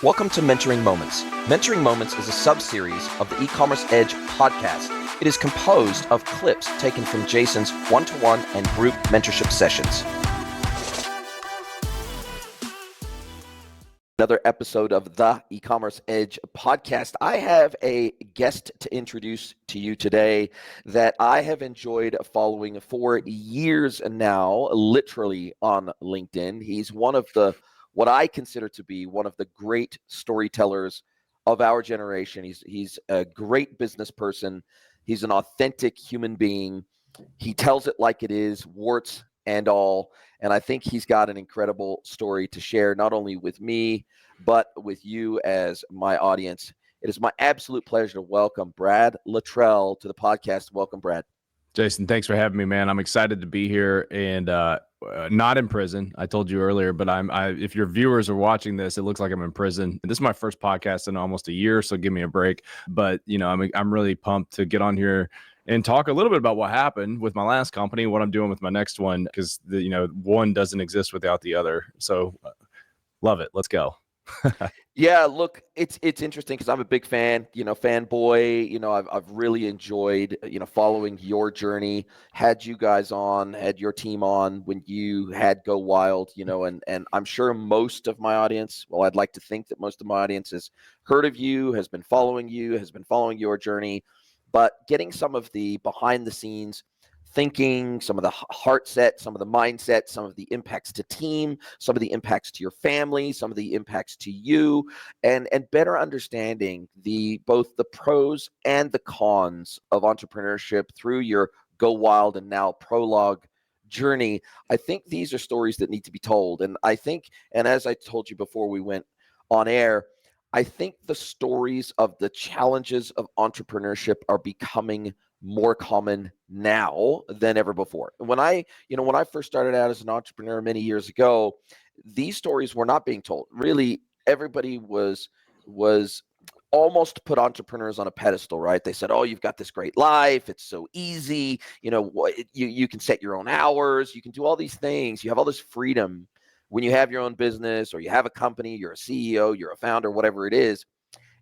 Welcome to Mentoring Moments. Mentoring Moments is a sub-series of the E-Commerce Edge podcast. It is composed of clips taken from Jason's one-to-one and group mentorship sessions. Another episode of the E-Commerce Edge podcast. I have a guest to introduce to you today that I have enjoyed following for years now, literally on LinkedIn. He's one of what I consider to be one of the great storytellers of our generation. He's a great business person. He's an authentic human being. He tells it like it is, warts and all. And I think he's got an incredible story to share, not only with me, but with you as my audience. It is my absolute pleasure to welcome Brad LUTTRELL to the podcast. Welcome, Brad. Jason, thanks for having me, man. I'm excited to be here and not in prison. I told you earlier, but if your viewers are watching this, it looks like I'm in prison. This is my first podcast in almost a year, so give me a break. But I'm really pumped to get on here and talk a little bit about what happened with my last company, what I'm doing with my next one, because one doesn't exist without the other. So love it. Let's go. Yeah, look, it's interesting because I'm a big fan, fanboy. I've really enjoyed, following your journey. Had you guys on, had your team on when you had Go Wild, and I'm sure most of my audience, well, I'd like to think that most of my audience has heard of you, has been following your journey, but getting some of the behind the scenes thinking, some of the heart set, some of the mindset, some of the impacts to team, some of the impacts to your family, some of the impacts to you, and better understanding both the pros and the cons of entrepreneurship through your Go Wild and now Prologue journey. I think these are stories that need to be told. And I think, and as I told you before we went on air, I think the stories of the challenges of entrepreneurship are becoming more common now than ever before. When I first started out as an entrepreneur many years ago, these stories were not being told. Really, everybody was almost put entrepreneurs on a pedestal, right? They said, "Oh, you've got this great life. It's so easy. You can set your own hours. You can do all these things. You have all this freedom when you have your own business or you have a company. You're a CEO. You're a founder. Whatever it is."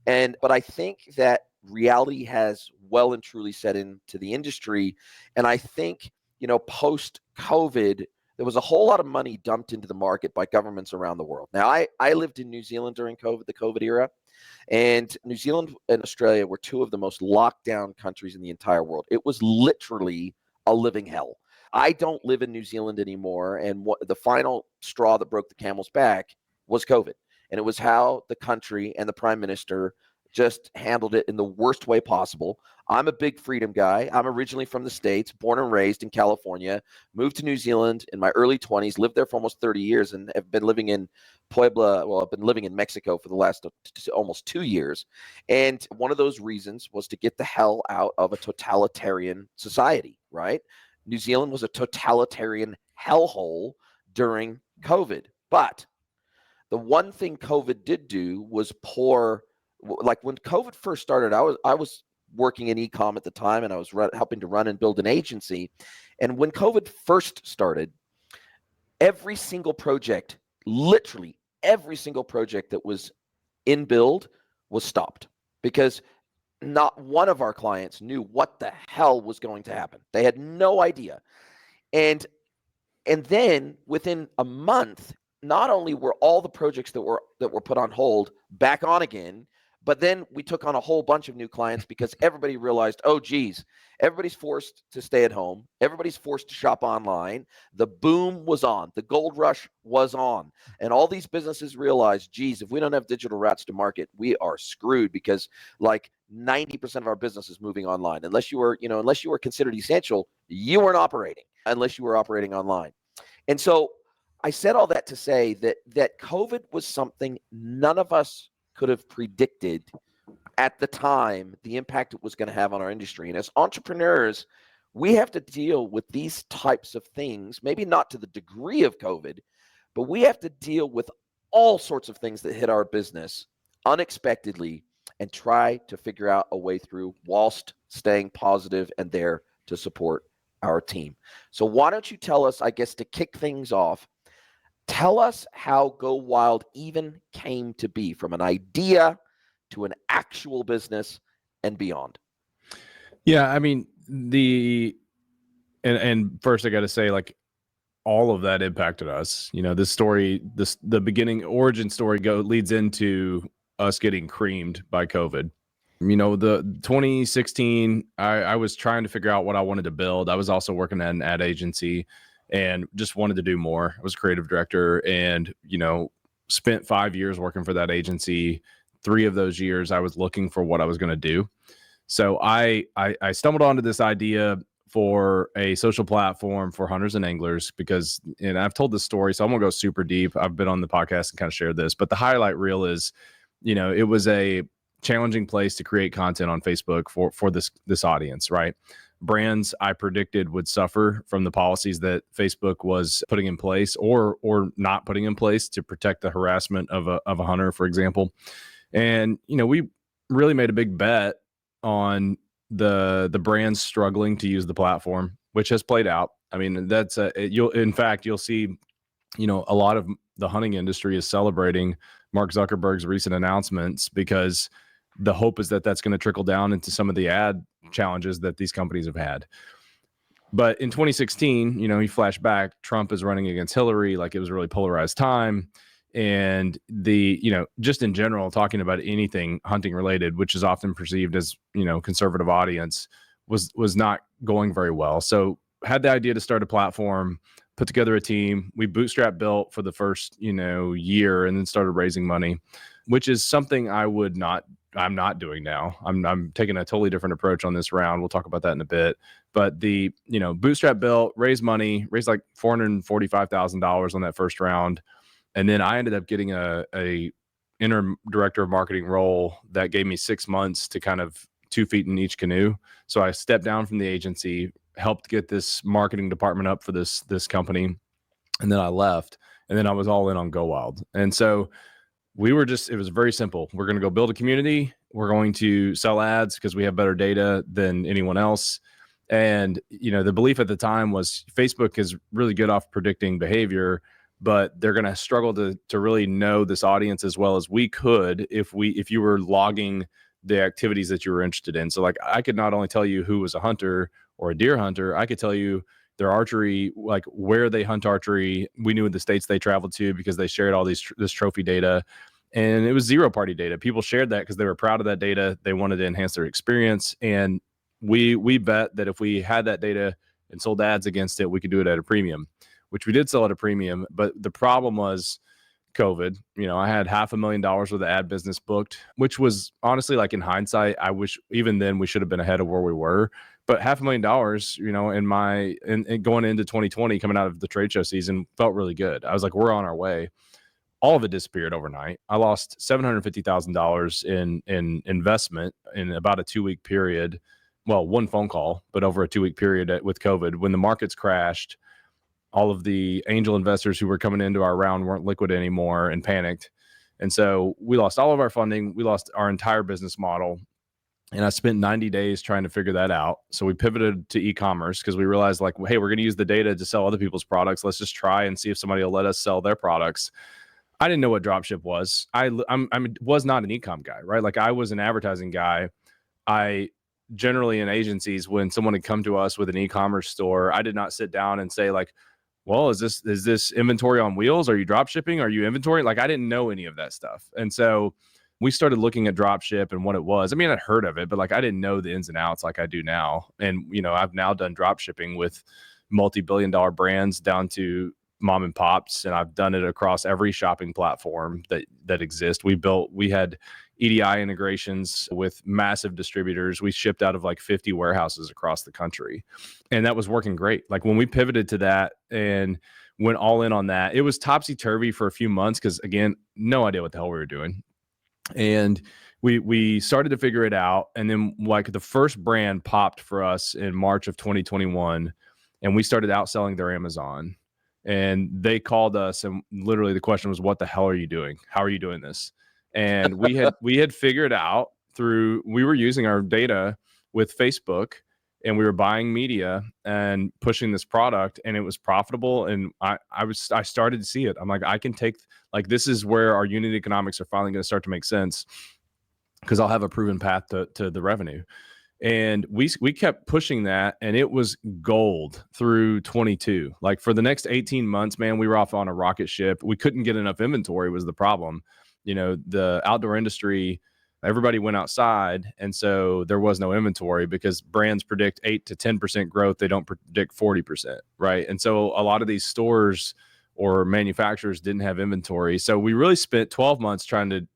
But I think that reality has well and truly set into the industry. And I think, post-COVID, there was a whole lot of money dumped into the market by governments around the world. Now, I lived in New Zealand during the COVID era, and New Zealand and Australia were two of the most locked down countries in the entire world. It was literally a living hell. I don't live in New Zealand anymore, and the final straw that broke the camel's back was COVID. And it was how the country and the prime minister just handled it in the worst way possible. I'm a big freedom guy. I'm originally from the States, born and raised in California, moved to New Zealand in my early 20s, lived there for almost 30 years, and have been living in Puebla. Well, I've been living in Mexico for the last almost 2 years. And one of those reasons was to get the hell out of a totalitarian society, right? New Zealand was a totalitarian hellhole during COVID. But the one thing COVID did do was like when COVID first started, I was working in e-com at the time, and I was helping to run and build an agency. And when COVID first started, every single project, literally every single project that was in build was stopped because not one of our clients knew what the hell was going to happen. They had no idea. And then within a month, not only were all the projects that were put on hold back on again, but then we took on a whole bunch of new clients because everybody realized, oh, geez, everybody's forced to stay at home. Everybody's forced to shop online. The boom was on. The gold rush was on. And all these businesses realized, geez, if we don't have digital routes to market, we are screwed because like 90% of our business is moving online. Unless you were considered essential, you weren't operating unless you were operating online. And so I said all that to say that COVID was something none of us could have predicted at the time the impact it was going to have on our industry. And as entrepreneurs, we have to deal with these types of things, maybe not to the degree of COVID, but we have to deal with all sorts of things that hit our business unexpectedly and try to figure out a way through whilst staying positive and there to support our team. So why don't you tell us, I guess, to kick things off, Tell us how Go Wild even came to be, from an idea to an actual business and beyond. Yeah, I mean, and first I got to say, like, all of that impacted us. You know, this story, the beginning origin story leads into us getting creamed by COVID. You know, the 2016, I was trying to figure out what I wanted to build. I was also working at an ad agency and just wanted to do more. I was a creative director and, you know, spent 5 years working for that agency. 3 of those years I was looking for what I was going to do. So I stumbled onto this idea for a social platform for hunters and anglers because, and I've told this story, so I'm gonna go super deep. I've been on the podcast and kind of shared this, but the highlight reel is, you know, it was a challenging place to create content on Facebook for this audience, right? Brands I predicted would suffer from the policies that Facebook was putting in place or not putting in place to protect the harassment of a hunter, for example. And you know, we really made a big bet on the brands struggling to use the platform, which has played out. I mean, that's you'll see, you know, a lot of the hunting industry is celebrating Mark Zuckerberg's recent announcements because the hope is that that's going to trickle down into some of the ad challenges that these companies have had. But in 2016, you know, you flash back, Trump is running against Hillary, like it was a really polarized time. And you know, just in general, talking about anything hunting related, which is often perceived as, you know, conservative audience, was not going very well. So had the idea to start a platform, put together a team. We bootstrap built for the first, you know, year and then started raising money, which is something I'm not doing now. I'm taking a totally different approach on this round. We'll talk about that in a bit. But you know, bootstrap built, raised money, raised like $445,000 on that first round. And then I ended up getting a interim director of marketing role that gave me 6 months to kind of 2 feet in each canoe. So I stepped down from the agency, helped get this marketing department up for this company, and then I left. And then I was all in on Go Wild. And so it was very simple. We're going to go build a community. We're going to sell ads because we have better data than anyone else. And, you know, the belief at the time was Facebook is really good off predicting behavior, but they're going to struggle to really know this audience as well as we could if you were logging the activities that you were interested in. So like I could not only tell you who was a hunter or a deer hunter, I could tell you their archery, like where they hunt archery. We knew the states they traveled to because they shared all this trophy data, and it was zero party data. People shared that because they were proud of that data. They wanted to enhance their experience. And we bet that if we had that data and sold ads against it, we could do it at a premium, which we did sell at a premium. But the problem was COVID. You know, I had $500,000 worth of ad business booked, which was honestly, like in hindsight, I wish even then we should have been ahead of where we were. But $500,000, you know, in going into 2020, coming out of the trade show season, felt really good. I was like, we're on our way. All of it disappeared overnight. I lost $750,000 in investment in about a 2-week period. Well, one phone call, but over a 2-week period with COVID. When the markets crashed, all of the angel investors who were coming into our round weren't liquid anymore and panicked. And so we lost all of our funding. We lost our entire business model. And I spent 90 days trying to figure that out. So we pivoted to e-commerce because we realized, like, hey, we're going to use the data to sell other people's products. Let's just try and see if somebody will let us sell their products. I didn't know what dropship was. I was not an e-com guy, right? Like I was an advertising guy. I generally in agencies, when someone had come to us with an e-commerce store, I did not sit down and say like, well, is this inventory on wheels? Are you drop shipping? Are you inventory? Like I didn't know any of that stuff. And so we started looking at drop ship and what it was. I mean, I'd heard of it, but like I didn't know the ins and outs like I do now. And, you know, I've now done drop shipping with multi-billion-dollar brands down to mom and pops, and I've done it across every shopping platform that exists. We had EDI integrations with massive distributors. We shipped out of like 50 warehouses across the country, and that was working great. Like when we pivoted to that and went all in on that, it was topsy-turvy for a few months because, again, no idea what the hell we were doing. And we started to figure it out, and then like the first brand popped for us in March of 2021, and we started outselling their Amazon. And they called us, and literally the question was, what the hell are you doing? How are you doing this? And we had figured out we were using our data with Facebook and we were buying media and pushing this product, and it was profitable. And I started to see it. I'm like, I can take, like, this is where our unit economics are finally going to start to make sense, because I'll have a proven path to the revenue. And we kept pushing that, and it was gold through 22. Like, for the next 18 months, man, we were off on a rocket ship. We couldn't get enough inventory was the problem. The outdoor industry, everybody went outside, and so there was no inventory, because brands predict 8 to 10% growth. They don't predict 40%, right? And so a lot of these stores or manufacturers didn't have inventory. So we really spent 12 months trying to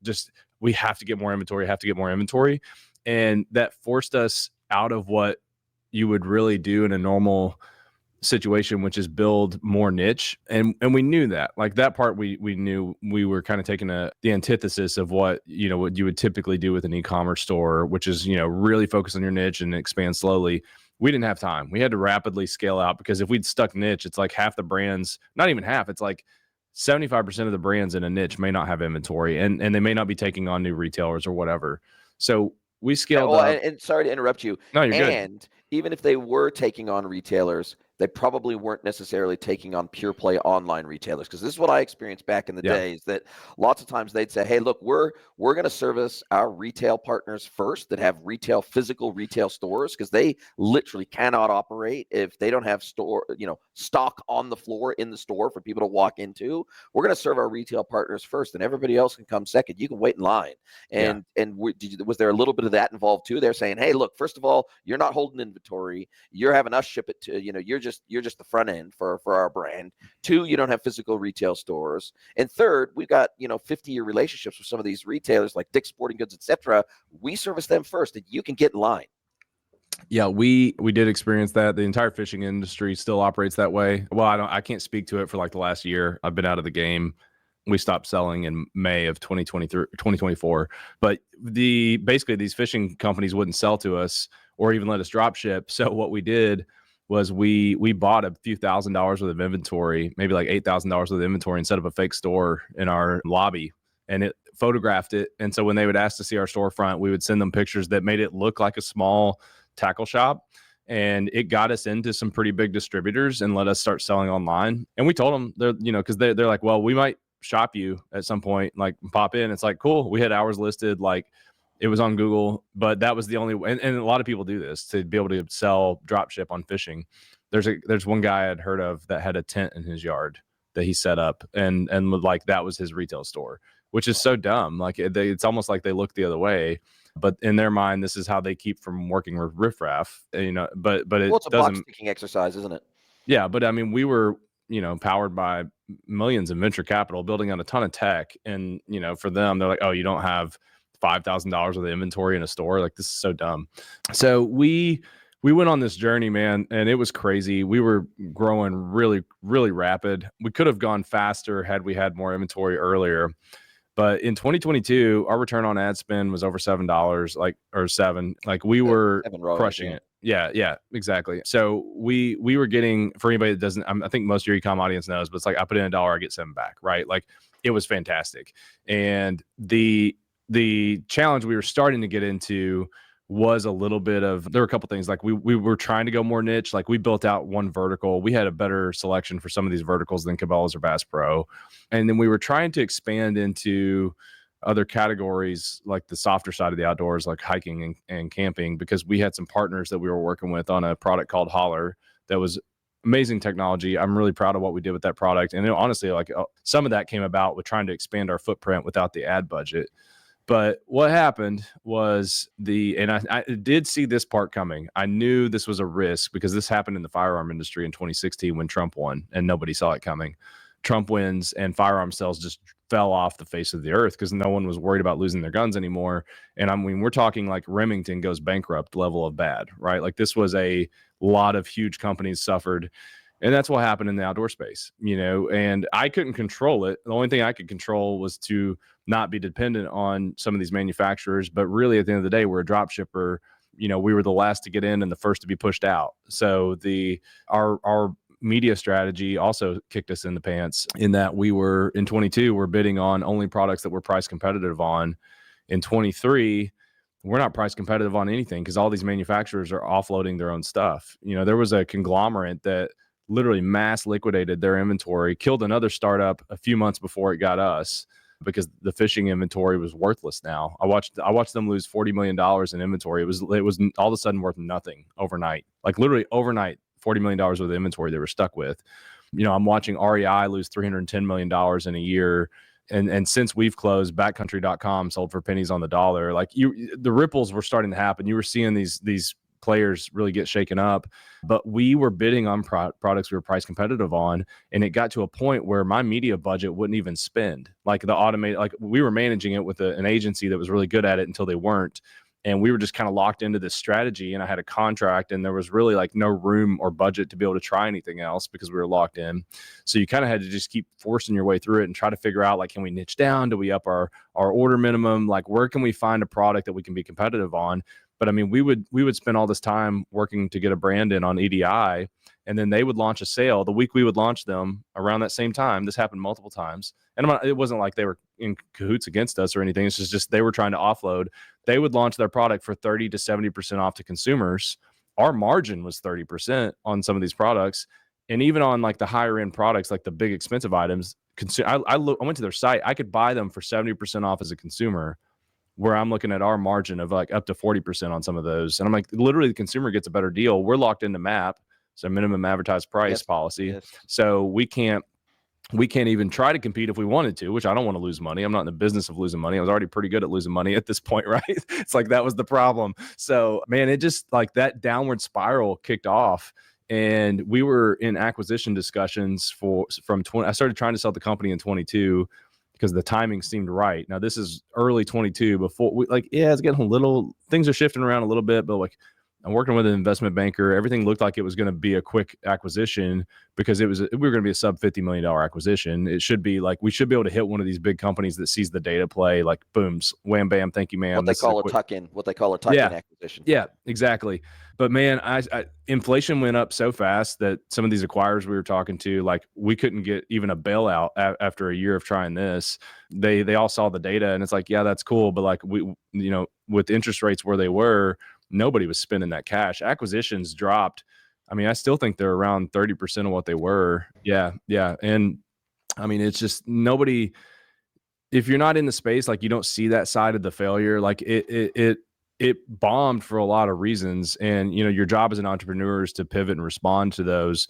we have to get more inventory, and that forced us out of what you would really do in a normal situation, which is build more niche. And we knew that, like, that part, we knew we were kind of taking the antithesis of what you would typically do with an e-commerce store, which is, really focus on your niche and expand slowly. We didn't have time. We had to rapidly scale out, because if we'd stuck niche, it's like half the brands, not even half, it's like 75% of the brands in a niche may not have inventory, and they may not be taking on new retailers or whatever. So we scaled up. And sorry to interrupt you. No, you're good. And even if they were taking on retailers, they probably weren't necessarily taking on pure play online retailers. Because this is what I experienced back in the days, that lots of times they'd say, hey, look, we're going to service our retail partners first that have physical retail stores, because they literally cannot operate if they don't have stock on the floor in the store for people to walk into. We're going to serve our retail partners first, and everybody else can come second. You can wait in line. And was there a little bit of that involved too? They're saying, hey, look, first of all, you're not holding inventory. You're having us ship it to, you're just the front end for our brand. 2, you don't have physical retail stores. And 3rd, we've got 50-year relationships with some of these retailers like Dick's Sporting Goods, etc. We service them first, and you can get in line. Yeah, we did experience that. The entire fishing industry still operates that way. Well, I can't speak to it for like the last year. I've been out of the game. We stopped selling in May of 2024. But basically these fishing companies wouldn't sell to us or even let us drop ship. So what we did was we bought a few $1,000s worth of inventory, maybe like $8,000 worth of inventory, and set up a fake store in our lobby, and it photographed it. And so when they would ask to see our storefront, we would send them pictures that made it look like a small tackle shop. And it got us into some pretty big distributors and let us start selling online. And we told them, because they're like, well, we might shop you at some point, like pop in. It's like, cool. We had hours listed, like it was on Google, but that was the only way. And a lot of people do this to be able to sell drop ship on fishing. There's one guy I'd heard of that had a tent in his yard that he set up, and like that was his retail store, which is so dumb. Like it's almost like they look the other way, but in their mind, this is how they keep from working with riffraff, but it's a box ticking exercise, isn't it? Yeah. But I mean, we were, powered by millions in venture capital, building on a ton of tech. And, for them, they're like, oh, you don't have $5,000 of the inventory in a store. Like, this is so dumb. So we went on this journey, man, and it was crazy. We were growing really, really rapid. We could have gone faster had we had more inventory earlier. But in 2022, our return on ad spend was over $7, or $7. Like, we were crushing it. Yeah, exactly. So we were getting, for anybody that doesn't, I think most of your e-com audience knows, but it's like I put in $1, I get $7 back, right? Like, it was fantastic. And the challenge we were starting to get into was a little bit of, there were a couple things, like we were trying to go more niche. Like, we built out one vertical. We had a better selection for some of these verticals than Cabela's or Bass Pro. And then we were trying to expand into other categories, like the softer side of the outdoors, like hiking and camping, because we had some partners that we were working with on a product called Holler that was amazing technology. I'm really proud of what we did with that product. And honestly, like some of that came about with trying to expand our footprint without the ad budget. But what happened was and I did see this part coming. I knew this was a risk because this happened in the firearm industry in 2016 when Trump won, and nobody saw it coming. Trump wins and firearm sales just fell off the face of the earth because no one was worried about losing their guns anymore. And I mean, we're talking like Remington goes bankrupt level of bad, right? Like, this was a lot of huge companies suffered. And that's what happened in the outdoor space, and I couldn't control it. The only thing I could control was to not be dependent on some of these manufacturers. But really, at the end of the day, we're a drop shipper. We were the last to get in and the first to be pushed out. So our media strategy also kicked us in the pants in that we were in 22, we're bidding on only products that we're price competitive on. In 23, we're not price competitive on anything because all these manufacturers are offloading their own stuff. There was a conglomerate that literally mass liquidated their inventory, killed another startup a few months before it got us because the fishing inventory was worthless now. I watched them lose $40 million in inventory. It was all of a sudden worth nothing overnight. Like literally overnight, $40 million worth of inventory they were stuck with. I'm watching REI lose $310 million in a year. And since we've closed, backcountry.com sold for pennies on the dollar. Like the ripples were starting to happen. You were seeing these players really get shaken up, but we were bidding on products we were price competitive on. And it got to a point where my media budget wouldn't even spend. Like we were managing it with an agency that was really good at it until they weren't. And we were just kind of locked into this strategy, and I had a contract, and there was really like no room or budget to be able to try anything else because we were locked in. So you kind of had to just keep forcing your way through it and try to figure out, like, can we niche down? Do we up our order minimum? Like, where can we find a product that we can be competitive on? But I mean, we would spend all this time working to get a brand in on EDI, and then they would launch a sale the week we would launch them around that same time. This happened multiple times. And it wasn't like they were in cahoots against us or anything. It's just they were trying to offload. They would launch their product for 30 to 70% off to consumers. Our margin was 30% on some of these products. And even on like the higher end products, like the big expensive items, I went to their site. I could buy them for 70% off as a consumer, where I'm looking at our margin of like up to 40% on some of those. And I'm like, literally the consumer gets a better deal. We're locked into MAP, so minimum advertised price policy. Yes. So we can't even try to compete if we wanted to, which I don't want to lose money. I'm not in the business of losing money. I was already pretty good at losing money at this point, right? It's like that was the problem. So man, it just like that downward spiral kicked off. And we were in acquisition discussions I started trying to sell the company in 22 because the timing seemed right. Now this is early 22 before it's getting things are shifting around a little bit, but like I'm working with an investment banker. Everything looked like it was going to be a quick acquisition because we were going to be a sub $50 million acquisition. It should be like, we should be able to hit one of these big companies that sees the data play, like booms, wham, bam, thank you, ma'am. What they call a tuck-in acquisition. Yeah, exactly. But man, inflation went up so fast that some of these acquirers we were talking to, like we couldn't get even a bailout after a year of trying this. They all saw the data and it's like, yeah, that's cool. But like with interest rates where they were, nobody was spending that cash. Acquisitions dropped. I mean, I still think they're around 30% of what they were. Yeah. And I mean, it's just nobody, if you're not in the space, like you don't see that side of the failure. Like it bombed for a lot of reasons. And, your job as an entrepreneur is to pivot and respond to those.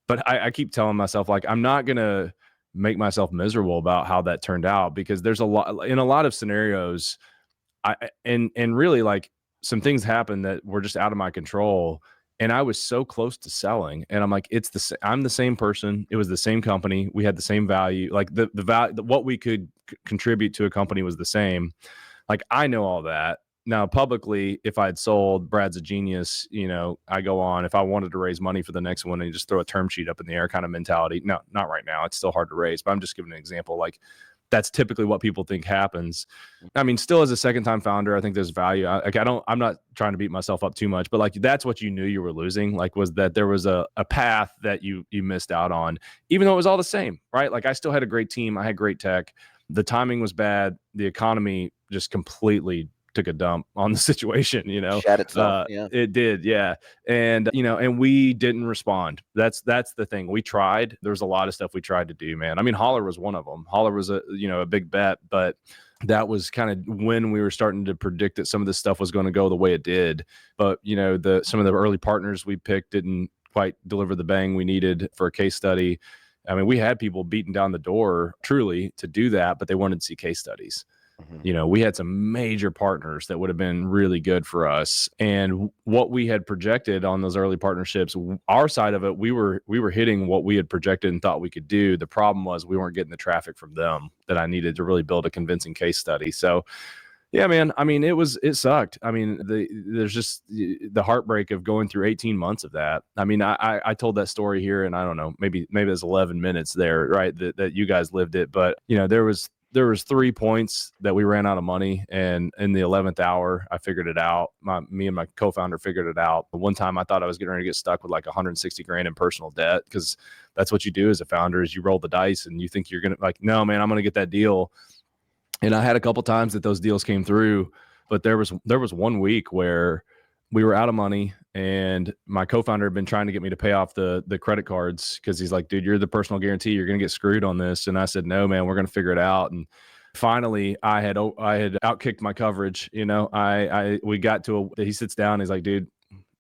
But I keep telling myself, like, I'm not going to make myself miserable about how that turned out, because there's in a lot of scenarios, and really like, some things happened that were just out of my control, and I was so close to selling. And I'm like, I'm the same person. It was the same company. We had the same value. Like the value, what we could contribute to a company was the same. Like I know all that now publicly. If I had sold, Brad's a genius. I go on, if I wanted to raise money for the next one and just throw a term sheet up in the air kind of mentality. No, not right now. It's still hard to raise, but I'm just giving an example. Like, that's typically what people think happens. I mean, still as a second time founder, I think there's value. I'm not trying to beat myself up too much, but like, that's what you knew you were losing. Like, was that there was a path that you missed out on, even though it was all the same, right? Like I still had a great team. I had great tech. The timing was bad. The economy just completely took a dump on the situation, Shat itself. Yeah. It did. Yeah. And, and we didn't respond. That's the thing. We tried. There's a lot of stuff we tried to do, man. I mean, Holler was one of them. Holler was a big bet, but that was kind of when we were starting to predict that some of this stuff was going to go the way it did. But, some of the early partners we picked didn't quite deliver the bang we needed for a case study. I mean, we had people beating down the door truly to do that, but they wanted to see case studies. Mm-hmm. We had some major partners that would have been really good for us. And what we had projected on those early partnerships, our side of it, we were hitting what we had projected and thought we could do. The problem was we weren't getting the traffic from them that I needed to really build a convincing case study. So yeah, man, I mean, it sucked. I mean, there's just the heartbreak of going through 18 months of that. I mean, I told that story here, and I don't know, maybe there's 11 minutes there, right? That you guys lived it, but there was 3 points that we ran out of money, and in the 11th hour, I figured it out. Me and my co-founder figured it out. One time I thought I was getting ready to get stuck with like 160 grand in personal debt, because that's what you do as a founder, is you roll the dice and you think you're going to, like, no, man, I'm going to get that deal. And I had a couple times that those deals came through But there was 1 week where we were out of money, and my co-founder had been trying to get me to pay off the credit cards, because he's like, dude, you're the personal guarantee, you're going to get screwed on this. And I said, no, man, we're going to figure it out. And finally I had outkicked my coverage. We got to he sits down, he's like, dude,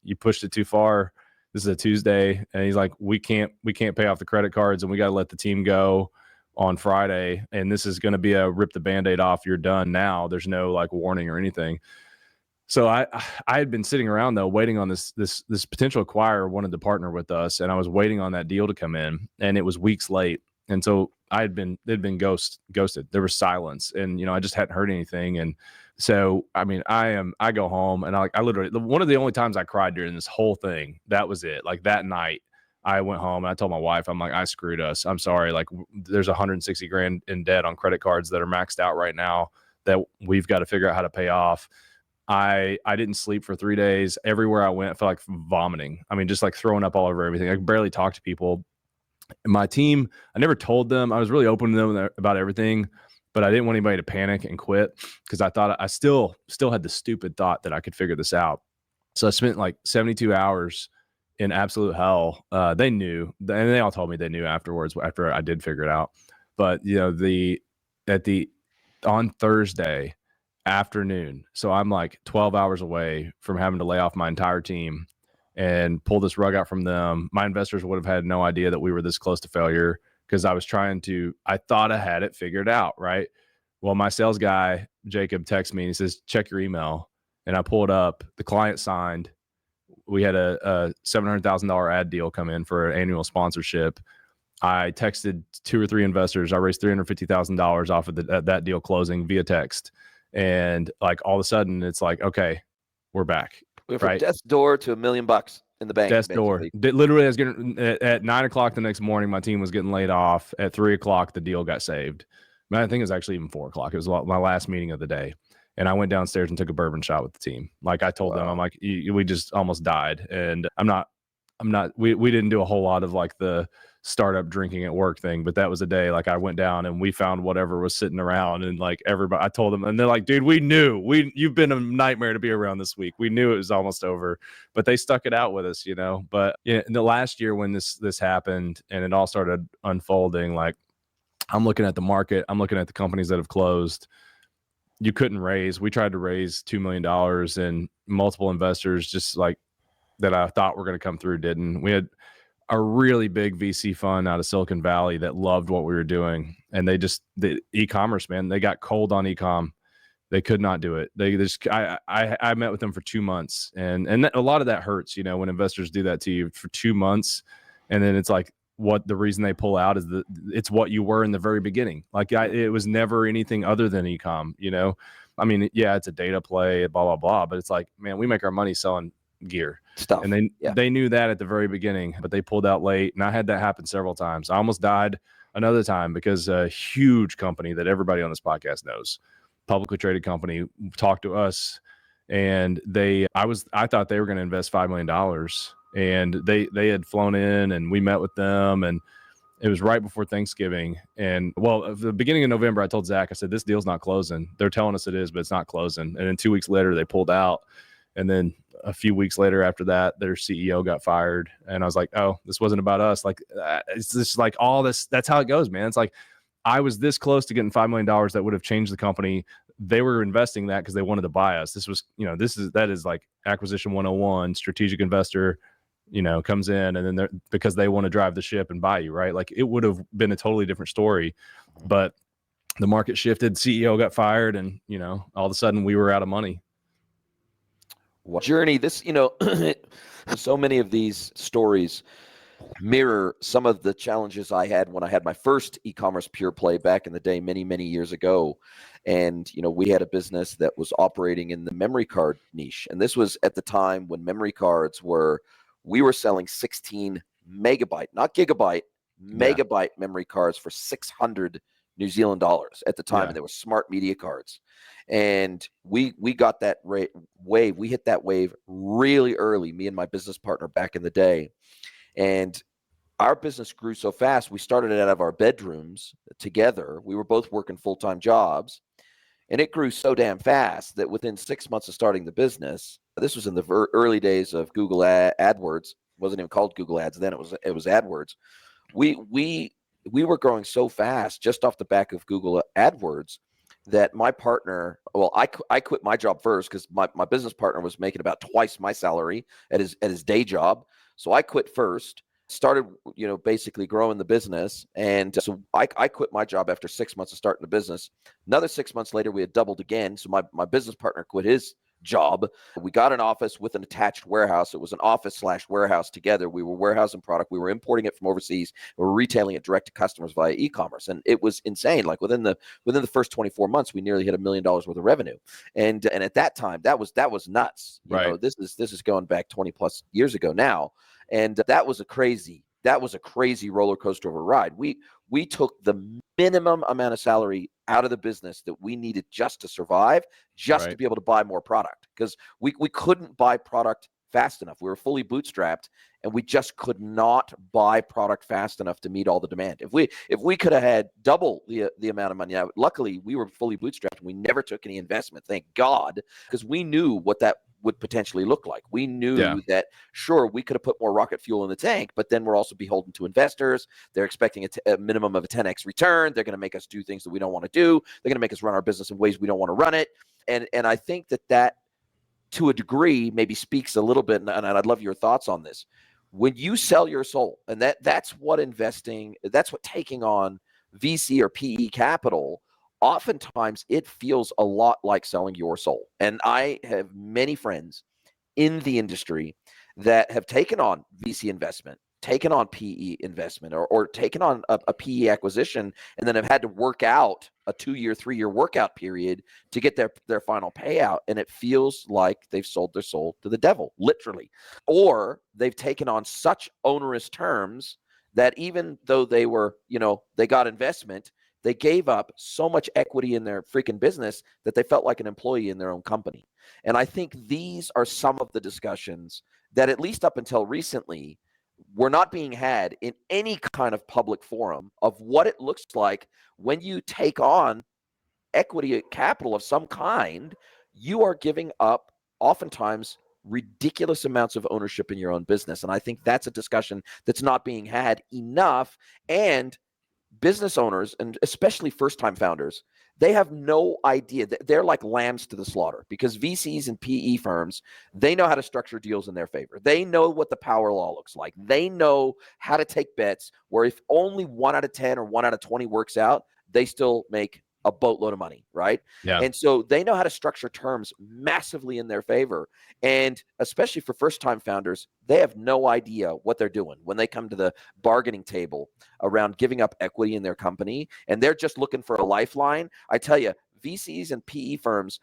you pushed it too far. This is a Tuesday. And he's like, we can't pay off the credit cards, and we got to let the team go on Friday. And this is going to be a rip the Band-Aid off. You're done now. There's no like warning or anything. So I had been sitting around though, waiting on this potential acquirer wanted to partner with us, and I was waiting on that deal to come in, and it was weeks late. And so they'd been ghosted. There was silence, and I just hadn't heard anything. And so I mean, I go home, and I literally, one of the only times I cried during this whole thing, that was it. Like that night, I went home and I told my wife, I'm like, I screwed us. I'm sorry. Like there's 160 grand in debt on credit cards that are maxed out right now that we've got to figure out how to pay off. I didn't sleep for 3 days. Everywhere I went, I felt like vomiting. I mean, just like throwing up all over everything. I could barely talk to people. My team, I never told them. I was really open to them about everything, but I didn't want anybody to panic and quit, because I thought I still had the stupid thought that I could figure this out. So I spent like 72 hours in absolute hell. They knew, and they all told me they knew afterwards, after I did figure it out. But on Thursday afternoon, so I'm like 12 hours away from having to lay off my entire team and pull this rug out from them. My investors would have had no idea that we were this close to failure, because I thought I had it figured out, right? Well, my sales guy, Jacob, texts me and he says, check your email. And I pull it up. The client signed. We had a $700,000 ad deal come in for an annual sponsorship. I texted 2 or 3 investors. I raised $350,000 off of that deal closing via text. And like all of a sudden it's like, okay, we're back. We're from death's door to $1 million in the bank. Death's door. Literally, I was getting at 9 o'clock the next morning. My team was getting laid off. At 3 o'clock, the deal got saved. I think it was actually even 4 o'clock. It was my last meeting of the day, and I went downstairs and took a bourbon shot with the team. Like I told them, I'm like, we just almost died, and I'm not. We didn't do a whole lot of like the startup drinking at work thing, but that was a day like I went down and we found whatever was sitting around, and like everybody, I told them, and they're like, dude, you've been a nightmare to be around this week. We knew it was almost over, but they stuck it out with us, But in the last year when this happened and it all started unfolding, like I'm looking at the market, I'm looking at the companies that have closed. You couldn't raise. We tried to raise $2 million, and multiple investors just like that I thought were going to come through didn't. We had a really big VC fund out of Silicon Valley that loved what we were doing, and the e-commerce, man, they got cold on e-com. They could not do it. I met with them for 2 months, and a lot of that hurts, when investors do that to you for 2 months, and then it's like the reason they pull out is it's what you were in the very beginning. Like it was never anything other than e-com. I mean, yeah, it's a data play, blah blah blah, but it's like, man, we make our money selling gear stuff, and they knew that at the very beginning, but they pulled out late, and I had that happen several times. I almost died another time because a huge company that everybody on this podcast knows, publicly traded company, talked to us, and I thought they were going to invest $5 million, and they had flown in, and we met with them, and it was right before Thanksgiving. And at the beginning of November, I told Zach, I said, this deal's not closing. They're telling us it is, but it's not closing. And then 2 weeks later, they pulled out. And then a few weeks later after that, their CEO got fired. And I was like, oh, this wasn't about us. Like, it's just like all this, that's how it goes, man. It's like, I was this close to getting $5 million that would have changed the company. They were investing that because they wanted to buy us. This was, that is like acquisition 101, strategic investor, comes in, and then because they want to drive the ship and buy you, right? Like it would have been a totally different story, but the market shifted, CEO got fired, and, all of a sudden we were out of money. What journey this, so many of these stories mirror some of the challenges I had when I had my first e-commerce pure play back in the day, many, many years ago. And, we had a business that was operating in the memory card niche. And this was at the time when memory cards we were selling 16 megabyte, not gigabyte, megabyte memory cards for 600 New Zealand dollars at the time. Yeah. And they were smart media cards. And we got that wave. We hit that wave really early, me and my business partner back in the day. And our business grew so fast. We started it out of our bedrooms together. We were both working full-time jobs. And it grew so damn fast that within 6 months of starting the business, this was in the early days of Google AdWords. It wasn't even called Google Ads then. It was AdWords. We were growing so fast just off the back of Google AdWords that my partner, well, I quit my job first because my business partner was making about twice my salary at his day job. So I quit first, started, basically growing the business. And so I quit my job after 6 months of starting the business. Another 6 months later, we had doubled again. So my business partner quit his job. We got an office with an attached warehouse. It was an office/warehouse together. We were warehousing product. We were importing it from overseas. We were retailing it direct to customers via e-commerce. And it was insane. Like within the first 24 months, we nearly hit $1 million worth of revenue. And at that time, that was nuts. Right. This is going back 20 plus years ago now. And that was a crazy roller coaster of a ride. We took the minimum amount of salary out of the business that we needed just to survive, just to be able to buy more product, because we couldn't buy product fast enough. We were fully bootstrapped, and we just could not buy product fast enough to meet all the demand. If we could have had double the amount of money, now, luckily we were fully bootstrapped and we never took any investment, thank God, because we knew what that would potentially look like. We knew that, sure, we could have put more rocket fuel in the tank, but then we're also beholden to investors. They're expecting a minimum of a 10x return. They're going to make us do things that we don't want to do. They're going to make us run our business in ways we don't want to run it. And I think that to a degree maybe speaks a little bit, and I'd love your thoughts on this. When you sell your soul, and that's what taking on VC or PE capital, oftentimes it feels a lot like selling your soul. And I have many friends in the industry that have taken on VC investment, taken on PE investment, or taken on a PE acquisition, and then have had to work out a 2-year, 3-year workout period to get their final payout. And it feels like they've sold their soul to the devil, literally. Or they've taken on such onerous terms that even though they got investment, they gave up so much equity in their freaking business that they felt like an employee in their own company. And I think these are some of the discussions that, at least up until recently, were not being had in any kind of public forum of what it looks like when you take on equity capital of some kind. You are giving up oftentimes ridiculous amounts of ownership in your own business. And I think that's a discussion that's not being had enough. And business owners, and especially first-time founders, they have no idea. They're like lambs to the slaughter, because VCs and PE firms, they know how to structure deals in their favor. They know what the power law looks like. They know how to take bets where if only 1 out of 10 or 1 out of 20 works out, they still make a boatload of money, right? Yeah. And so they know how to structure terms massively in their favor. And especially for first-time founders, they have no idea what they're doing when they come to the bargaining table around giving up equity in their company, and they're just looking for a lifeline. I tell you, VCs and PE firms,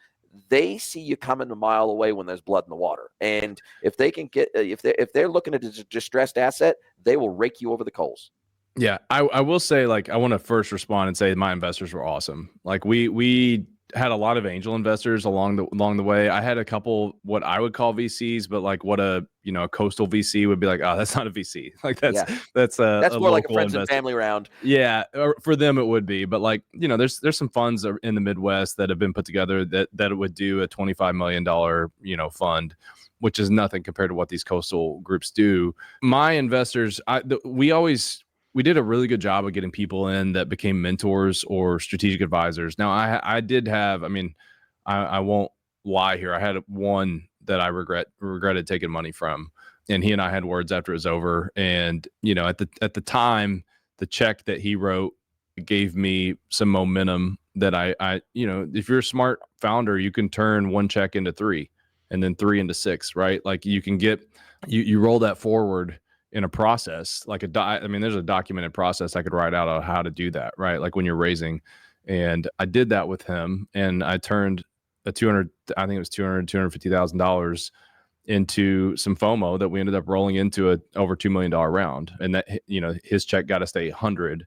they see you coming a mile away when there's blood in the water. And if they can get, if they're looking at a distressed asset, they will rake you over the coals. Yeah, I will say, like, I want to first respond and say my investors were awesome. Like, we had a lot of angel investors along the way. I had a couple what I would call VCs, but like what a coastal VC would be like, oh, that's not a VC. Like that's more like a friends investor. and family round. Yeah, or for them it would be, but like there's some funds in the Midwest that have been put together that would do a $25 million fund, which is nothing compared to what these coastal groups do. My investors, we did a really good job of getting people in that became mentors or strategic advisors. Now, I did have, I won't lie here. I had one that I regretted taking money from, and he and I had words after it was over. And, at the time, the check that he wrote gave me some momentum that I if you're a smart founder, you can turn one check into 3 and then 3 into 6, right? Like you can you roll that forward in a process, like there's a documented process I could write out on how to do that, right? Like when you're raising. And I did that with him, and I turned $250,000 into some FOMO that we ended up rolling into a over $2 million round. And that, his check got us to 100,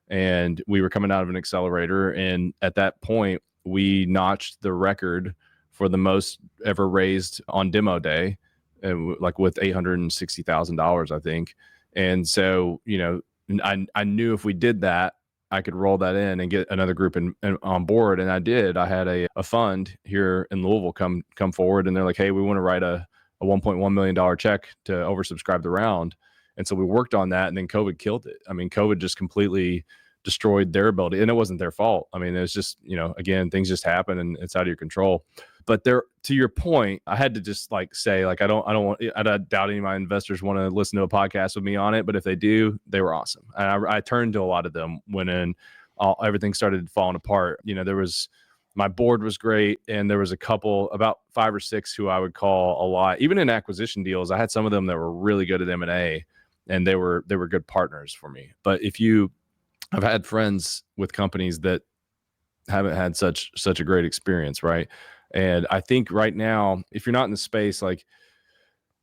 and we were coming out of an accelerator. And at that point we notched the record for the most ever raised on demo day, like with $860,000, I think. And so, I knew if we did that, I could roll that in and get another group on board. And I did. I had a fund here in Louisville come forward, and they're like, hey, we want to write a $1.1 million check to oversubscribe the round. And so we worked on that, and then COVID killed it. I mean, COVID just completely destroyed their ability, and it wasn't their fault. I mean, it was just, again, things just happen and it's out of your control. But there, to your point, I had to just say, I doubt any of my investors want to listen to a podcast with me on it, but if they do, they were awesome. And I turned to a lot of them when everything started falling apart. My board was great, and there was a couple, about 5 or 6, who I would call a lot. Even in acquisition deals, I had some of them that were really good at M&A, and they were good partners for me. But I've had friends with companies that haven't had such a great experience, right? And I think right now, if you're not in the space,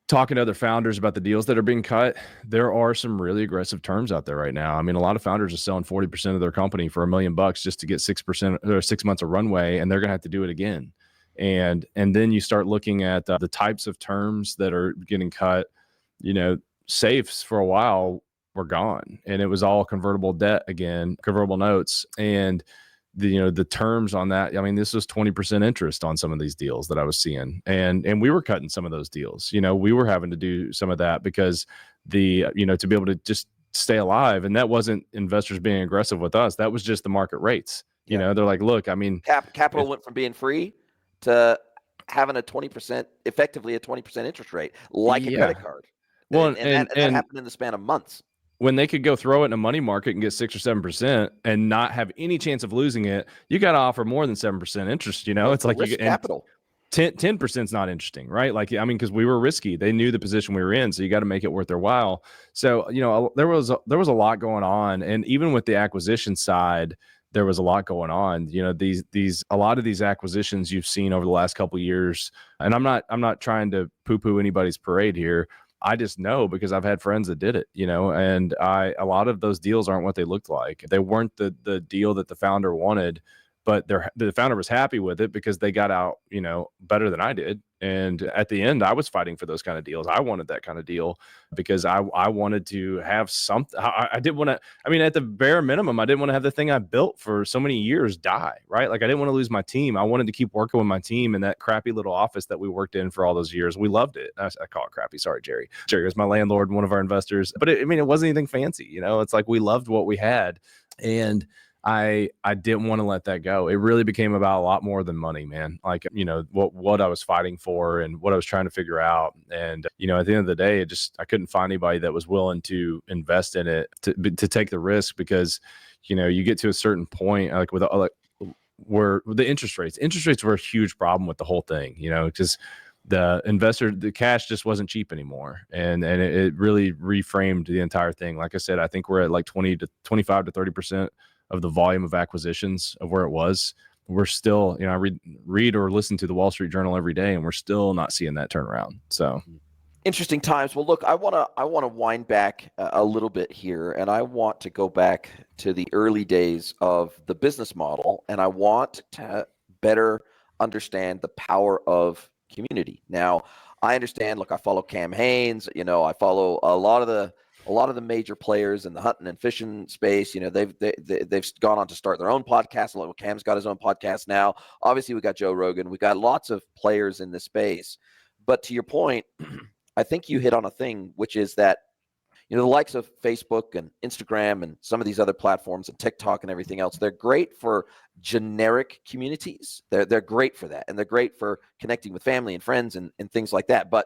talking to other founders about the deals that are being cut, there are some really aggressive terms out there right now. I mean, a lot of founders are selling 40% of their company for $1 million just to get 6% or 6 months of runway, and they're going to have to do it again. And then you start looking at the types of terms that are getting cut. Safes for a while were gone, and it was all convertible debt again, convertible notes. And the terms on that, I mean, this was 20% interest on some of these deals that I was seeing. And we were cutting some of those deals. We were having to do some of that because to be able to just stay alive. And that wasn't investors being aggressive with us. That was just the market rates. They're like, look, I mean, capital went from being free to having effectively a 20% interest rate, like a credit card. Well, and that happened in the span of months. When they could go throw it in a money market and get 6 or 7% and not have any chance of losing it, you got to offer more than 7% interest. It's like risk capital. 10% is not interesting, right? Because we were risky. They knew the position we were in, so you got to make it worth their while. So, there was a lot going on, and even with the acquisition side, there was a lot going on. A lot of these acquisitions you've seen over the last couple of years, and I'm not trying to poo-poo anybody's parade here. I just know because I've had friends that did it, and a lot of those deals aren't what they looked like. They weren't the deal that the founder wanted, but the founder was happy with it because they got out, better than I did. And at the end, I was fighting for those kind of deals. I wanted that kind of deal because I wanted to have something. I didn't want to, at the bare minimum, I didn't want to have the thing I built for so many years die, right? I didn't want to lose my team. I wanted to keep working with my team in that crappy little office that we worked in for all those years. We loved it. I call it crappy. Sorry, Jerry. Jerry was my landlord and one of our investors, but it wasn't anything fancy. It's like we loved what we had. And I didn't want to let that go. It really became about a lot more than money, man. What I was fighting for and what I was trying to figure out. And, at the end of the day, I couldn't find anybody that was willing to invest in it, to take the risk, because, you get to a certain point, where the interest rates were a huge problem with the whole thing, because the cash just wasn't cheap anymore. And it really reframed the entire thing. Like I said, I think we're at 25 to 30% of the volume of acquisitions of where it was. We're still, I read or listen to the Wall Street Journal every day, and we're still not seeing that turnaround. So interesting times. Well, look, I want to wind back a little bit here, and I want to go back to the early days of the business model, and I want to better understand the power of community. Now, I understand, look, I follow Cam Hanes, I follow a lot of the major players in the hunting and fishing space. They've gone on to start their own podcast. Cam's got his own podcast now. Obviously, we got Joe Rogan. We got lots of players in the space. But to your point, I think you hit on a thing, which is that the likes of Facebook and Instagram and some of these other platforms and TikTok and everything else, they're great for generic communities. They're great for that, and they're great for connecting with family and friends and things like that. But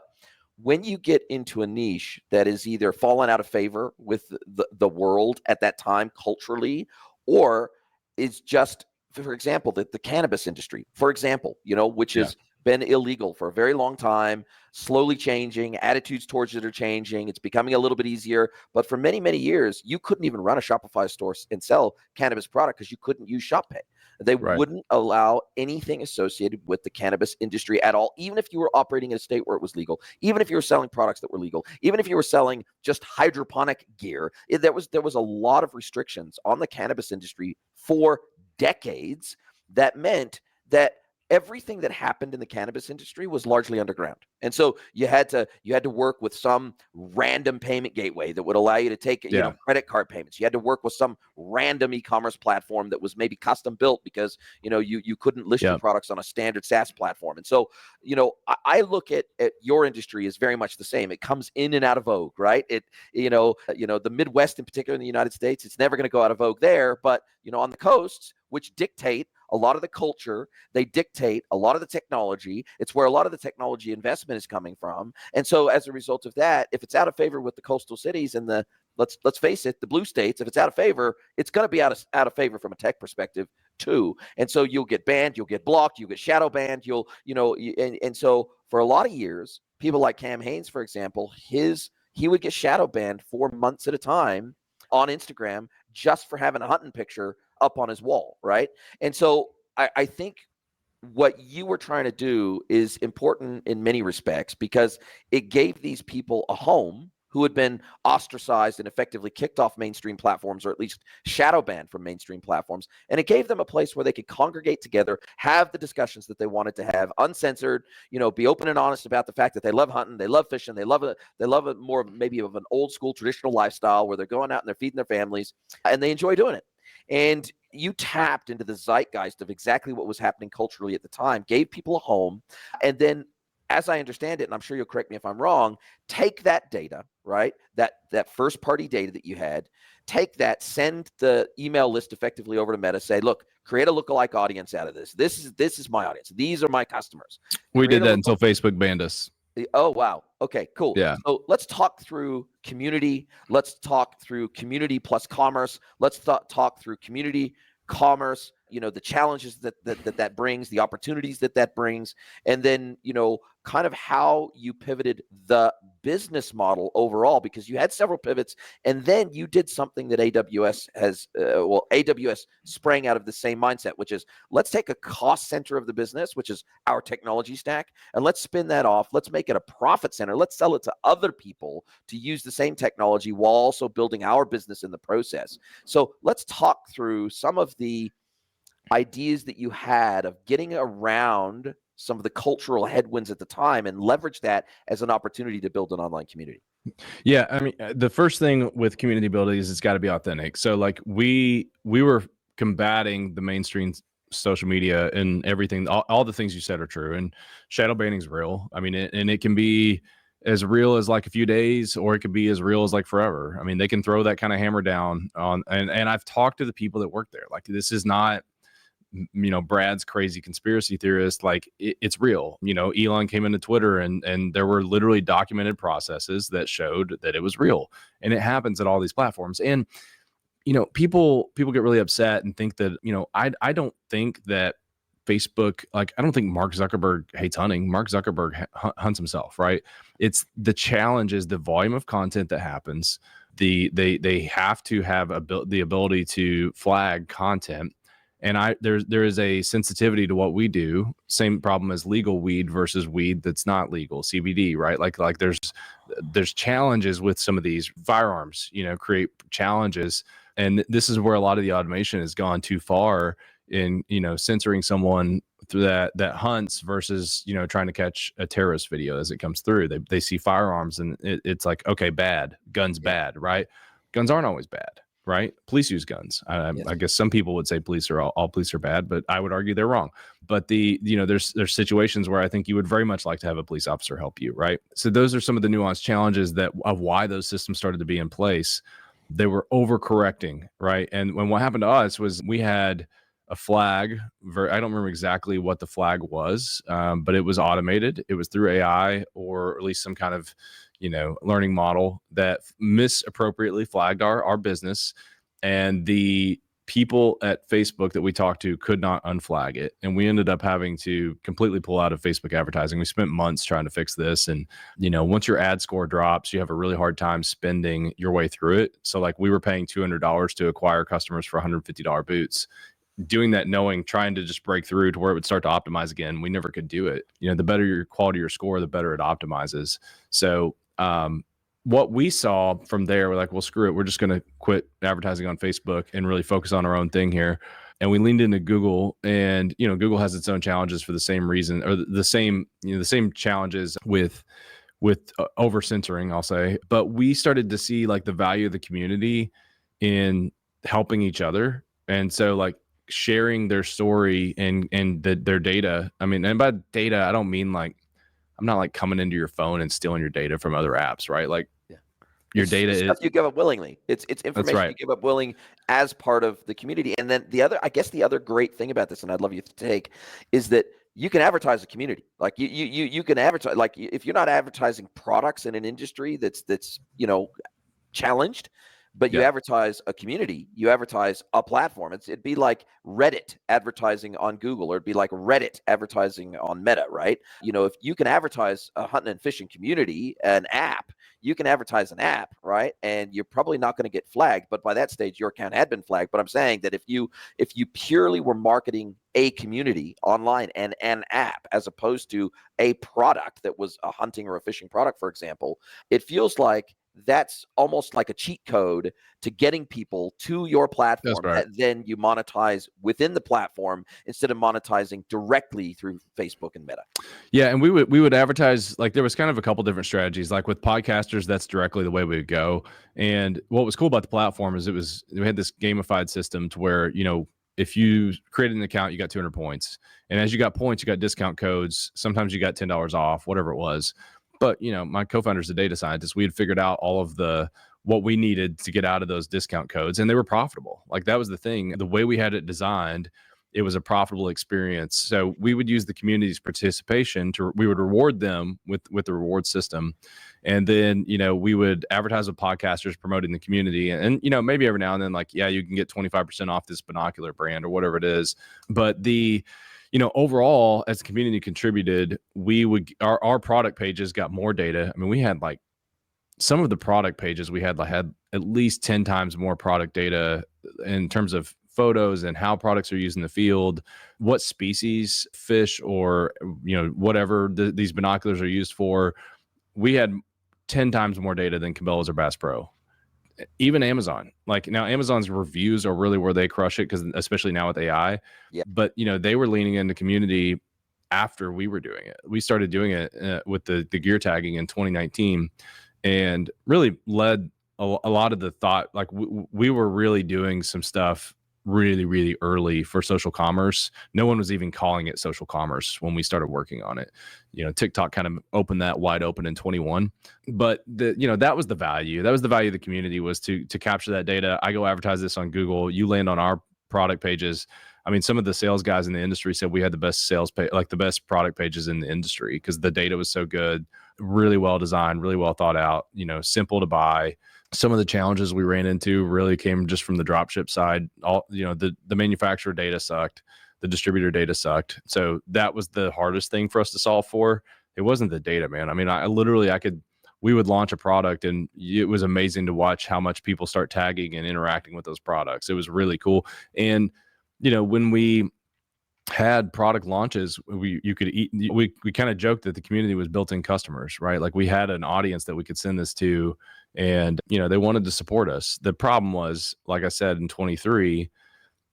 when you get into a niche that is either fallen out of favor with the world at that time culturally, or is just, for example, the cannabis industry, for example, which has been illegal for a very long time, slowly changing, attitudes towards it are changing. It's becoming a little bit easier. But for many, many years, you couldn't even run a Shopify store and sell cannabis product because you couldn't use Shop Pay. They wouldn't allow anything associated with the cannabis industry at all, even if you were operating in a state where it was legal, even if you were selling products that were legal, even if you were selling just hydroponic gear. There was a lot of restrictions on the cannabis industry for decades that meant that everything that happened in the cannabis industry was largely underground. And so you had to work with some random payment gateway that would allow you to take, credit card payments. You had to work with some random e-commerce platform that was maybe custom built because, you couldn't list your products on a standard SaaS platform. And so, I look at your industry as very much the same. It comes in and out of vogue, right? The Midwest in particular in the United States, it's never going to go out of vogue there. But, on the coasts, which dictate a lot of the culture, they dictate a lot of the technology. It's where a lot of the technology investment is coming from. And so as a result of that, if it's out of favor with the coastal cities and let's face it, the blue states, if it's out of favor, it's going to be out of favor from a tech perspective too. And so you'll get banned, you'll get blocked, you'll get shadow banned, and so for a lot of years, people like Cam Hanes, for example, he would get shadow banned for months at a time on Instagram just for having a hunting picture up on his wall, right? And so I think what you were trying to do is important in many respects because it gave these people a home who had been ostracized and effectively kicked off mainstream platforms, or at least shadow banned from mainstream platforms. And it gave them a place where they could congregate together, have the discussions that they wanted to have, uncensored, be open and honest about the fact that they love hunting, they love fishing, they love it more maybe of an old school traditional lifestyle where they're going out and they're feeding their families and they enjoy doing it. And you tapped into the zeitgeist of exactly what was happening culturally at the time, gave people a home, and then, as I understand it, and I'm sure you'll correct me if I'm wrong, take that data, right? That first party data that you had, take that, send the email list effectively over to Meta, say, look, create a lookalike audience out of this. This is my audience. These are my customers. We did that until Facebook banned us. Oh, wow. Okay, cool. Yeah. So let's talk through community. Let's talk through community plus commerce. Let's talk through community, commerce, the challenges that brings, the opportunities that brings, and then, kind of how you pivoted the business model overall, because you had several pivots, and then you did something that AWS sprang out of the same mindset, which is let's take a cost center of the business, which is our technology stack, and let's spin that off. Let's make it a profit center. Let's sell it to other people to use the same technology while also building our business in the process. So let's talk through some of the ideas that you had of getting around some of the cultural headwinds at the time and leverage that as an opportunity to build an online community. Yeah, I mean, the first thing with community building is it's got to be authentic. So like we were combating the mainstream social media and everything. All the things you said are true, and shadow banning is real. I mean, it can be as real as like a few days, or it could be as real as like forever. I mean, they can throw that kind of hammer down on, and I've talked to the people that work there. Like, this is not, Brad's crazy conspiracy theorist. Like, it's real. Elon came into Twitter and there were literally documented processes that showed that it was real, and it happens at all these platforms. And people get really upset and think that, I don't think that Facebook, like, I don't think Mark Zuckerberg hates hunting. Mark Zuckerberg hunts himself, right? It's the challenge is the volume of content that happens. They have to have the ability to flag content. And there is a sensitivity to what we do. Same problem as legal weed versus weed that's not legal, CBD, right? Like there's challenges with some of these firearms, create challenges. And this is where a lot of the automation has gone too far in, censoring someone through that hunts versus, trying to catch a terrorist video as it comes through. They see firearms and it's like, okay, bad, guns bad, right? Guns aren't always bad. Right? Police use guns. Yes. I guess some people would say all police are bad, but I would argue they're wrong. But there's situations where I think you would very much like to have a police officer help you, right? So those are some of the nuanced challenges of why those systems started to be in place. They were overcorrecting, right? And what happened to us was we had a flag. I don't remember exactly what the flag was, but it was automated. It was through AI or at least some kind of learning model that misappropriately flagged our business, and the people at Facebook that we talked to could not unflag it. And we ended up having to completely pull out of Facebook advertising. We spent months trying to fix this. And, once your ad score drops, you have a really hard time spending your way through it. So like we were paying $200 to acquire customers for $150 boots. Doing that, trying to just break through to where it would start to optimize again. We never could do it. The better your quality of your score, the better it optimizes. So, what we saw from there, we're like, well, screw it. We're just going to quit advertising on Facebook and really focus on our own thing here. and we leaned into Google. And Google has its own challenges for the same reason, or the same challenges with over censoring, I'll say. But we started to see like the value of the community in helping each other, and so like sharing their story and their data. I mean, and by data, I don't mean like, I'm not like coming into your phone and stealing your data from other apps, right? Like, your data is stuff you give up willingly. It's information you give up willing as part of the community. And then the other great thing about this, and I'd love you to take, is that you can advertise the community. Like you can advertise, like if you're not advertising products in an industry that's challenged, but you advertise a community, you advertise a platform. It'd be like Reddit advertising on Google, or it'd be like Reddit advertising on Meta, right? If you can advertise a hunting and fishing community, an app, you can advertise an app, right? And you're probably not going to get flagged, but by that stage, your account had been flagged. But I'm saying that if you purely were marketing a community online and an app, as opposed to a product that was a hunting or a fishing product, for example, it feels like that's almost like a cheat code to getting people to your platform that then you monetize within the platform instead of monetizing directly through Facebook and Meta. Yeah, and we would advertise, like there was kind of a couple different strategies. Like with podcasters, that's directly the way we would go. And what was cool about the platform is we had this gamified system to where, if you created an account, you got 200 points. And as you got points, you got discount codes. Sometimes you got $10 off, whatever it was. But, my co-founder's a data scientist. We had figured out all of what we needed to get out of those discount codes, and they were profitable. Like that was the thing. The way we had it designed, it was a profitable experience. So we would use the community's participation we would reward them with the reward system. And then, we would advertise with podcasters promoting the community. And maybe every now and then, like, you can get 25% off this binocular brand or whatever it is. But overall, as the community contributed, our product pages got more data. I mean, we had like some of the product pages we had at least 10 times more product data in terms of photos and how products are used in the field, what species fish or whatever these binoculars are used for. We had 10 times more data than Cabela's or Bass Pro. Even Amazon, like now Amazon's reviews are really where they crush it, because especially now with AI. But they were leaning into community after we were doing it. We started doing it with the gear tagging in 2019, and really led a lot of the thought. Like we were really doing some stuff really, really early for social commerce. No one was even calling it social commerce when we started working on it. TikTok kind of opened that wide open in 21, but that was the value. That was the value of the community, was to capture that data. I go advertise this on Google. You land on our product pages. I mean, some of the sales guys in the industry said we had the best sales page, like the best product pages in the industry, because the data was so good, really well designed, really well thought out, simple to buy. Some of the challenges we ran into really came just from the dropship side. The manufacturer data sucked, the distributor data sucked. So that was the hardest thing for us to solve for. It wasn't the data, man. I mean, we would launch a product, and it was amazing to watch how much people start tagging and interacting with those products. It was really cool. And, when we had product launches, we kind of joked that the community was built-in customers, right? Like we had an audience that we could send this to, and they wanted to support us. The problem was, like I said, in 23,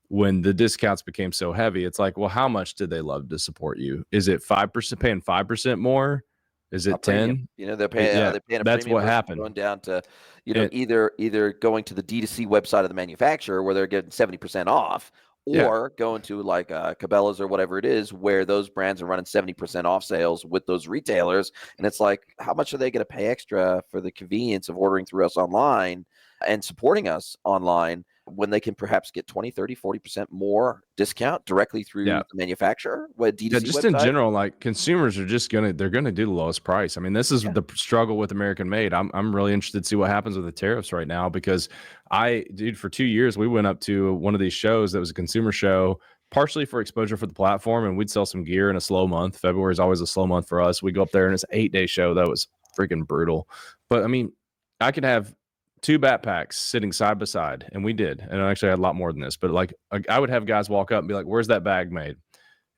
when the discounts became so heavy, it's like, well, how much did they love to support you? Is it 5% paying 5% more? Is it 10? They're paying. They're paying a that's premium, what happened. Going down to either going to the D2C website of the manufacturer where they're getting 70% off, or going to like Cabela's or whatever it is, where those brands are running 70% off sales with those retailers. And it's like, how much are they going to pay extra for the convenience of ordering through us online and supporting us online, when they can perhaps get 20, 30, 40% more discount directly through the manufacturer with D2C just website? In general, like consumers are just they're gonna do the lowest price. I mean, this is the struggle with American made. I'm really interested to see what happens with the tariffs right now, because for 2 years, we went up to one of these shows that was a consumer show, partially for exposure for the platform, and we'd sell some gear in a slow month. February is always a slow month for us. We go up there and it's an 8-day show. That was freaking brutal. But I mean, I could have 2 backpacks sitting side by side, and we did. And I actually had a lot more than this, but like I would have guys walk up and be like, "Where's that bag made?"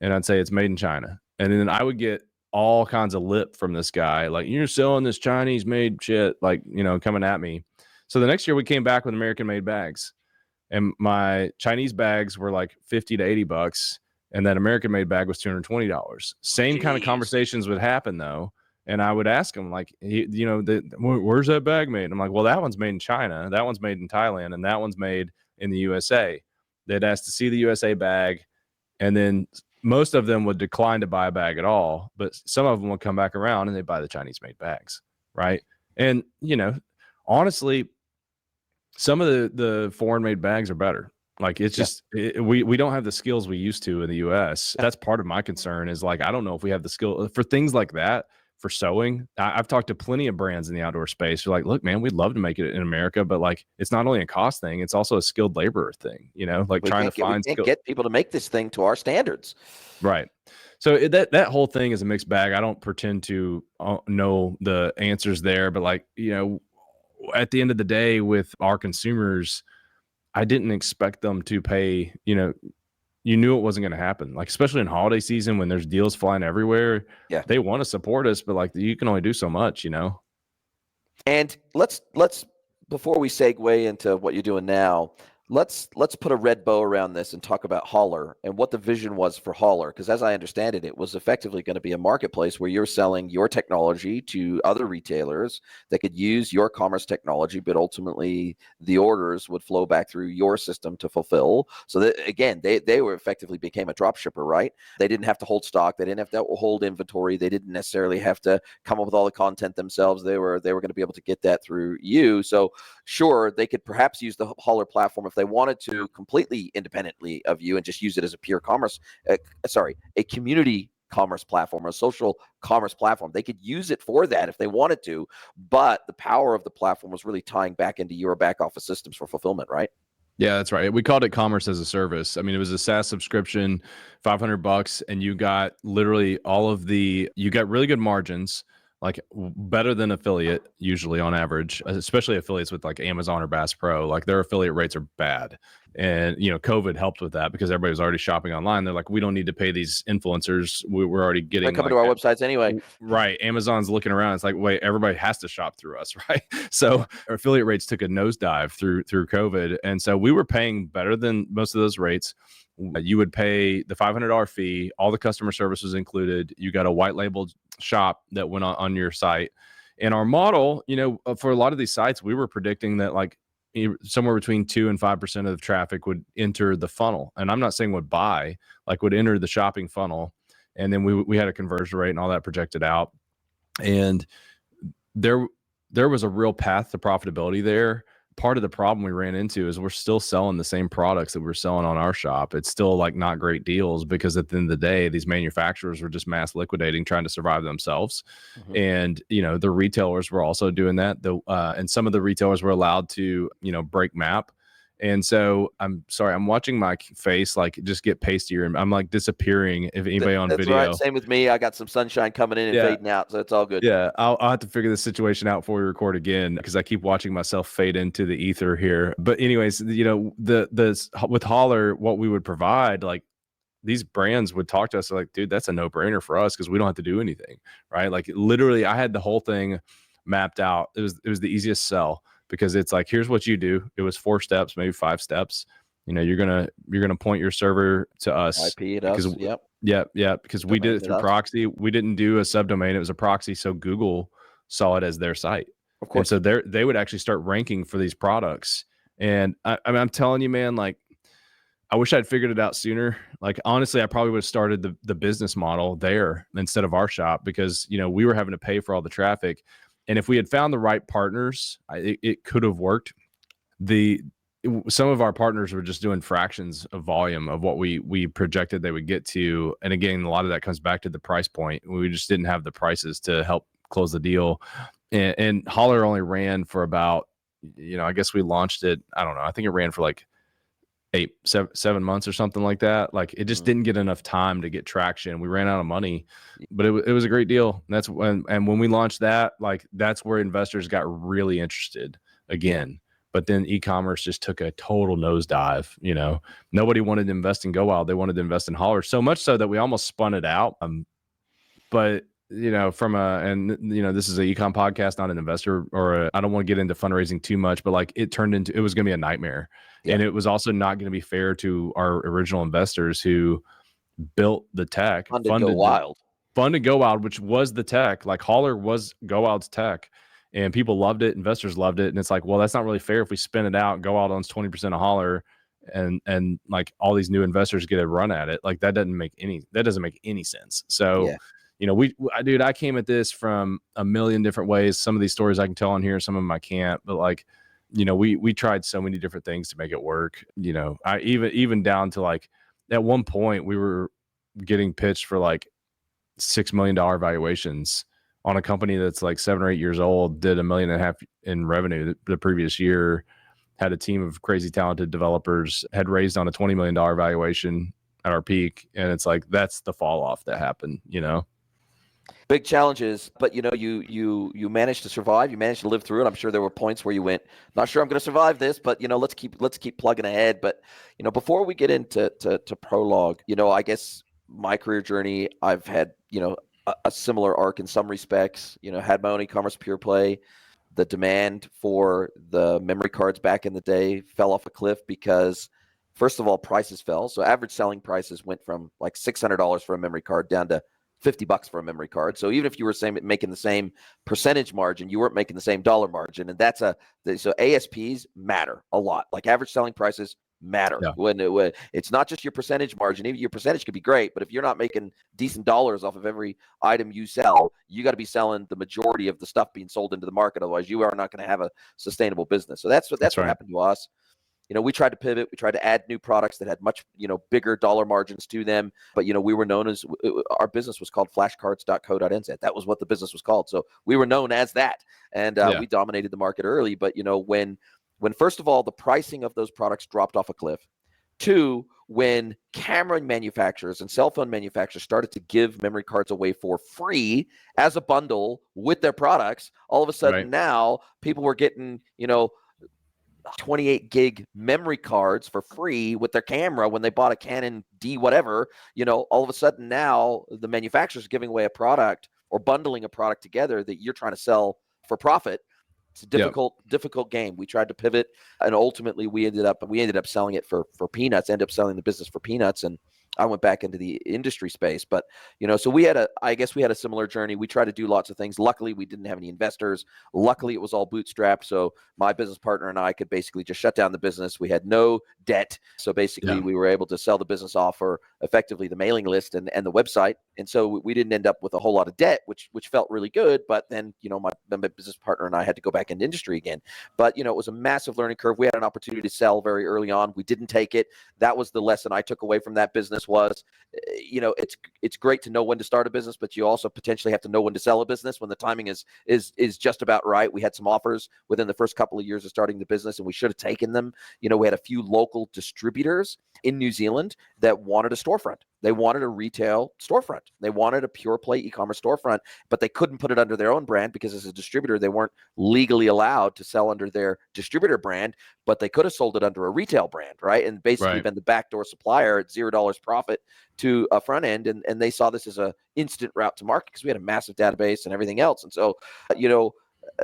And I'd say, "It's made in China." And then I would get all kinds of lip from this guy, like, "You're selling this Chinese made shit," like, coming at me. So the next year we came back with American made bags, and my Chinese bags were like 50 to 80 bucks. And that American made bag was $220. Same kind of Jeez. conversations would happen though. And I would ask him like, where's that bag made? And I'm like, well, that one's made in China. That one's made in Thailand. And that one's made in the USA. They'd ask to see the USA bag. And then most of them would decline to buy a bag at all. But some of them would come back around and they buy the Chinese made bags. Right. And, honestly, some of the foreign made bags are better. Like it's just we don't have the skills we used to in the US. That's part of my concern is like I don't know if we have the skill for things like that for sewing. I've talked to plenty of brands in the outdoor space who are like, look, man, we'd love to make it in America, but like it's not only a cost thing, it's also a skilled laborer thing, like we trying to find we can't get people to make this thing to our standards. Right. So that whole thing is a mixed bag. I don't pretend to know the answers there, but like, at the end of the day with our consumers, I didn't expect them to pay, you knew it wasn't going to happen. Like, especially in holiday season when there's deals flying everywhere. Yeah. They want to support us, but like you can only do so much, And let's before we segue into what you're doing now, let's put a red bow around this and talk about Holler and what the vision was for Holler. Because as I understand it, it was effectively going to be a marketplace where you're selling your technology to other retailers that could use your commerce technology, but ultimately the orders would flow back through your system to fulfill. So that, again, they were effectively became a drop shipper, right? They didn't have to hold stock. They didn't have to hold inventory. They didn't necessarily have to come up with all the content themselves. They were going to be able to get that through you. So sure, they could perhaps use the Holler platform if they wanted to completely independently of you and just use it as a pure commerce, a community commerce platform, a social commerce platform. They could use it for that if they wanted to, but the power of the platform was really tying back into your back office systems for fulfillment, right? Yeah, that's right. We called it commerce as a service. I mean, it was a SaaS subscription, $500, and you got literally you got really good margins, like better than affiliate usually on average, especially affiliates with like Amazon or Bass Pro. Like their affiliate rates are bad. And, COVID helped with that because everybody was already shopping online. They're like, we don't need to pay these influencers. We're already getting They're coming to our websites anyway. Right. Amazon's looking around. It's like, wait, everybody has to shop through us. Right. So our affiliate rates took a nosedive through COVID. And so we were paying better than most of those rates. You would pay the $500 fee. All the customer service was included. You got a white labeled shop that went on your site. And our model, for a lot of these sites, we were predicting that like somewhere between 2 and 5% of the traffic would enter the funnel. And I'm not saying would buy, like would enter the shopping funnel. And then we had a conversion rate and all that projected out. And there was a real path to profitability there. Part of the problem we ran into is we're still selling the same products that we're selling on our shop. It's still like not great deals because at the end of the day, these manufacturers were just mass liquidating, trying to survive themselves. Mm-hmm. And, the retailers were also doing that. And some of the retailers were allowed to, break MAP. And so I'm sorry, I'm watching my face like just get pastier and I'm like disappearing if anybody on video. Right. Same with me. I got some sunshine coming in and fading out, so it's all good. Yeah, I'll have to figure this situation out before we record again because I keep watching myself fade into the ether here. But anyways, the with Holler, what we would provide, like these brands would talk to us like, dude, that's a no-brainer for us because we don't have to do anything, right? Like literally, I had the whole thing mapped out. It was the easiest sell. Because it's like, here's what you do. It was 4 steps, maybe 5 steps. You're gonna point your server to us. IP at us. Yep. Because we did it through proxy. We didn't do a subdomain. It was a proxy. So Google saw it as their site. Of course. And so they would actually start ranking for these products. And I'm telling you, man, like I wish I'd figured it out sooner. Like honestly, I probably would have started the business model there instead of our shop because we were having to pay for all the traffic. And if we had found the right partners, it could have worked. Some of our partners were just doing fractions of volume of what we projected they would get to. And again, a lot of that comes back to the price point. We just didn't have the prices to help close the deal. And Holler only ran for about, I guess we launched it. I don't know. I think it ran for like 7 months or something like that. Like it just didn't get enough time to get traction. We ran out of money, but it was a great deal. And when we launched that, like that's where investors got really interested again. But then e-commerce just took a total nosedive. Nobody wanted to invest in Go Wild. They wanted to invest in Holler so much so that we almost spun it out. But from this is an econ podcast, not an investor, I don't want to get into fundraising too much, but like it was going to be a nightmare. Yeah. And it was also not going to be fair to our original investors who built the tech, Funded Go Wild. funded Go Wild, which was the tech. Like Holler was Go Wild's tech, and people loved it. Investors loved it. And it's like, well, that's not really fair if we spin it out. Go Wild owns 20% of Holler, and like all these new investors get a run at it. Like that doesn't make any sense. So, dude, I came at this from a million different ways. Some of these stories I can tell on here, some of them I can't, but like, we tried so many different things to make it work. I even down to like, at one point we were getting pitched for like $6 million valuations on a company that's like 7 or 8 years old, did $1.5 million in revenue the previous year, had a team of crazy talented developers, had raised on a $20 million valuation at our peak. And it's like, that's the fall off that happened, Big challenges, but you managed to survive. You managed to live through it. I'm sure there were points where you went, not sure I'm going to survive this, but let's keep plugging ahead. But before we get into Prologue, I guess my career journey, I've had a similar arc in some respects. Had my own e-commerce pure play. The demand for the memory cards back in the day fell off a cliff because, first of all, prices fell. So average selling prices went from like $600 for a memory card down to $50 for a memory card. So even if you were making the same percentage margin, you weren't making the same dollar margin. And so ASPs matter a lot. Like average selling prices matter. Yeah. When it's not just your percentage margin. Even your percentage could be great, but if you're not making decent dollars off of every item you sell, you got to be selling the majority of the stuff being sold into the market. Otherwise, you are not going to have a sustainable business. So that's what right. happened to us. We tried to pivot. We tried to add new products that had much, bigger dollar margins to them. But, we were known as, our business was called flashcards.co.nz. That was what the business was called. So we were known as that. And we dominated the market early. But, when first of all, the pricing of those products dropped off a cliff. 2, when camera manufacturers and cell phone manufacturers started to give memory cards away for free as a bundle with their products, all of a sudden now people were getting, 28 gig memory cards for free with their camera when they bought a Canon D whatever. All of a sudden now the manufacturer's giving away a product or bundling a product together that you're trying to sell for profit. It's a difficult game. We tried to pivot, and ultimately we ended up selling it for peanuts. Ended up selling the business for peanuts, and I went back into the industry space. But so I guess we had a similar journey. We tried to do lots of things. Luckily, we didn't have any investors. Luckily, it was all bootstrapped. So my business partner and I could basically just shut down the business. We had no debt. So basically, we were able to sell the business off for effectively the mailing list and the website. And so we didn't end up with a whole lot of debt, which felt really good. But then, my business partner and I had to go back into industry again. But, it was a massive learning curve. We had an opportunity to sell very early on. We didn't take it. That was the lesson I took away from that business was, it's great to know when to start a business, but you also potentially have to know when to sell a business when the timing is just about right. We had some offers within the first couple of years of starting the business, and we should have taken them. We had a few local distributors in New Zealand that wanted a storefront. They wanted a retail storefront. They wanted a pure play e-commerce storefront, but they couldn't put it under their own brand because as a distributor, they weren't legally allowed to sell under their distributor brand, but they could have sold it under a retail brand, right? And basically been the backdoor supplier at $0 profit to a front end. And they saw this as a instant route to market because we had a massive database and everything else. And so,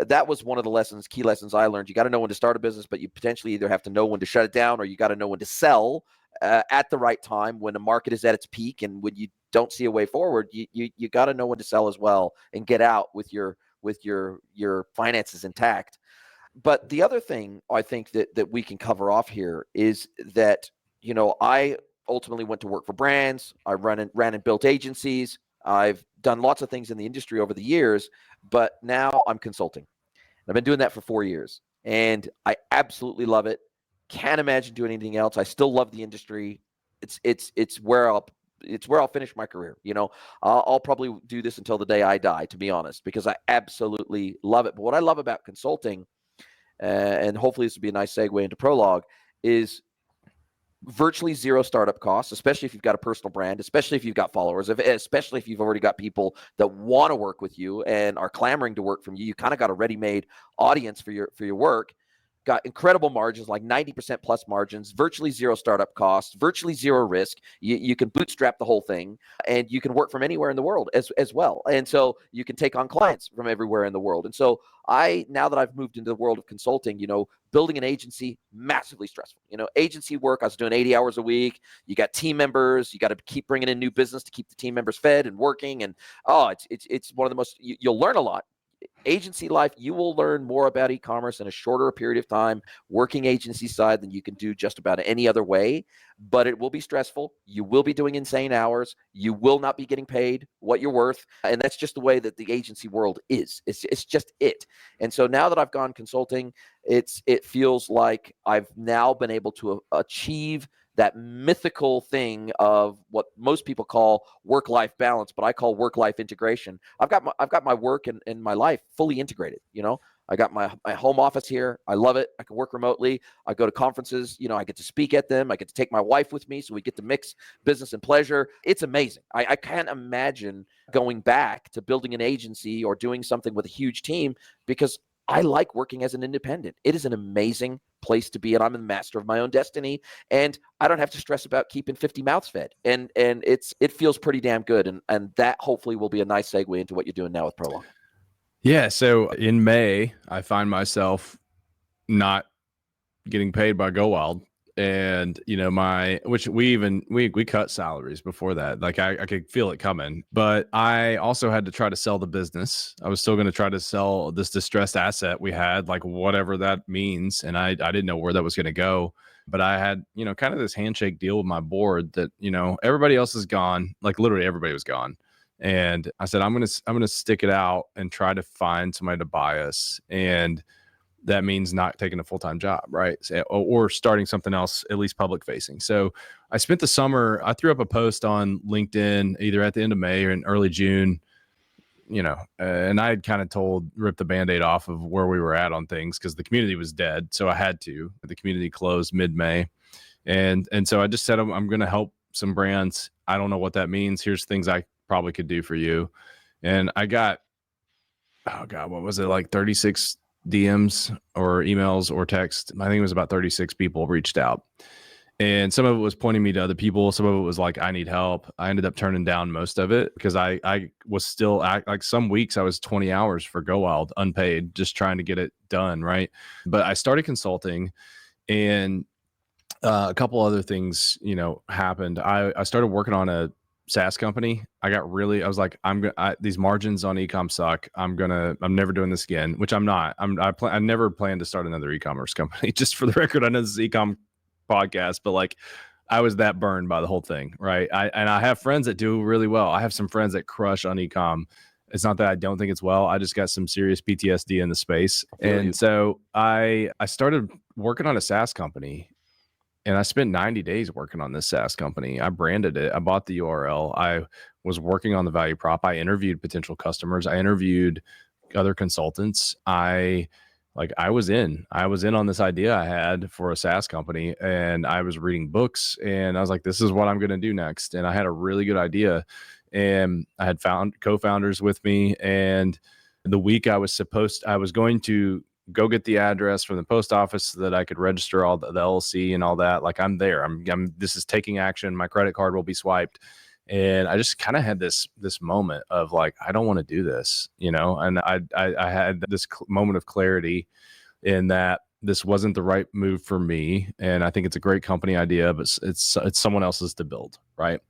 that was one of the key lessons I learned. You got to know when to start a business, but you potentially either have to know when to shut it down or you got to know when to sell at the right time when the market is at its peak. And when you don't see a way forward, you got to know when to sell as well and get out with your finances intact. But the other thing I think that we can cover off here is that, I ultimately went to work for brands. I ran and built agencies. I've done lots of things in the industry over the years, but now I'm consulting. I've been doing that for 4 years, and I absolutely love it. Can't imagine doing anything else. I still love the industry. It's where I'll finish my career. I'll probably do this until the day I die, to be honest, because I absolutely love it. But what I love about consulting, and hopefully this will be a nice segue into Prologue, is virtually zero startup costs, especially if you've got a personal brand, especially if you've got followers, especially if you've already got people that want to work with you and are clamoring to work from you. You kind of got a ready-made audience for your work. got incredible margins, like 90% plus margins, virtually zero startup costs, virtually zero risk. You can bootstrap the whole thing, and you can work from anywhere in the world as well. And so you can take on clients from everywhere in the world. And so now that I've moved into the world of consulting, building an agency, massively stressful. Agency work, I was doing 80 hours a week. You got team members. You got to keep bringing in new business to keep the team members fed and working. And it's one of the most, you'll learn a lot. Agency life, you will learn more about e-commerce in a shorter period of time working agency side than you can do just about any other way. But it will be stressful. You will be doing insane hours. You will not be getting paid what you're worth. And that's just the way that the agency world is. It's just it. And so now that I've gone consulting, it feels like I've now been able to achieve that mythical thing of what most people call work-life balance, but I call work-life integration. I've got my work and my life fully integrated. I got my home office here. I love it. I can work remotely. I go to conferences. I get to speak at them. I get to take my wife with me, so we get to mix business and pleasure. It's amazing. I can't imagine going back to building an agency or doing something with a huge team, because I like working as an independent. It is an amazing place to be, and I'm the master of my own destiny, and I don't have to stress about keeping 50 mouths fed. And it feels pretty damn good, and that hopefully will be a nice segue into what you're doing now with Prolong. Yeah. So in May, I find myself not getting paid by Go Wild. And, which we cut salaries before that. Like I could feel it coming, but I also had to try to sell the business. I was still going to try to sell this distressed asset we had, like whatever that means. And I didn't know where that was going to go, but I had, kind of this handshake deal with my board that, everybody else is gone. Like literally everybody was gone. And I said, I'm going to stick it out and try to find somebody to buy us. And that means not taking a full-time job, right? Or starting something else, at least public facing. So I spent the summer, I threw up a post on LinkedIn either at the end of May or in early June, and I had kind of ripped the Band-Aid off of where we were at on things because the community was dead. So I had to. The community closed mid-May. And so I just said, I'm going to help some brands. I don't know what that means. Here's things I probably could do for you. And I got, what was it, like 36 DMs or emails or text. I think it was about 36 people reached out, and some of it was pointing me to other people. Some of it was like, I need help. I ended up turning down most of it because I was still like some weeks I was 20 hours for Go Wild unpaid, just trying to get it done. Right. But I started consulting, and a couple other things, happened. I started working on a SaaS company. I was like, these margins on e-com suck. I'm never doing this again, which I'm not. I never plan to start another e-commerce company. Just for the record, I know this is e-com podcast, but like I was that burned by the whole thing. Right. I have friends that do really well. I have some friends that crush on e-com. It's not that I don't think it's well. I just got some serious PTSD in the space. And so I started working on a SaaS company. And I spent 90 days working on this SaaS company. I branded it. I bought the URL. I was working on the value prop. I interviewed potential customers. I interviewed other consultants. I was in on this idea I had for a SaaS company, and I was reading books, and I was like, this is what I'm going to do next. And I had a really good idea, and I had found co-founders with me. And the week I was going to go get the address from the post office so that I could register all the LLC and all that. Like I'm there. This is taking action. My credit card will be swiped. And I just kind of had this moment of like, I don't want to do this, and I had this moment of clarity in that this wasn't the right move for me. And I think it's a great company idea, but it's someone else's to build. Right.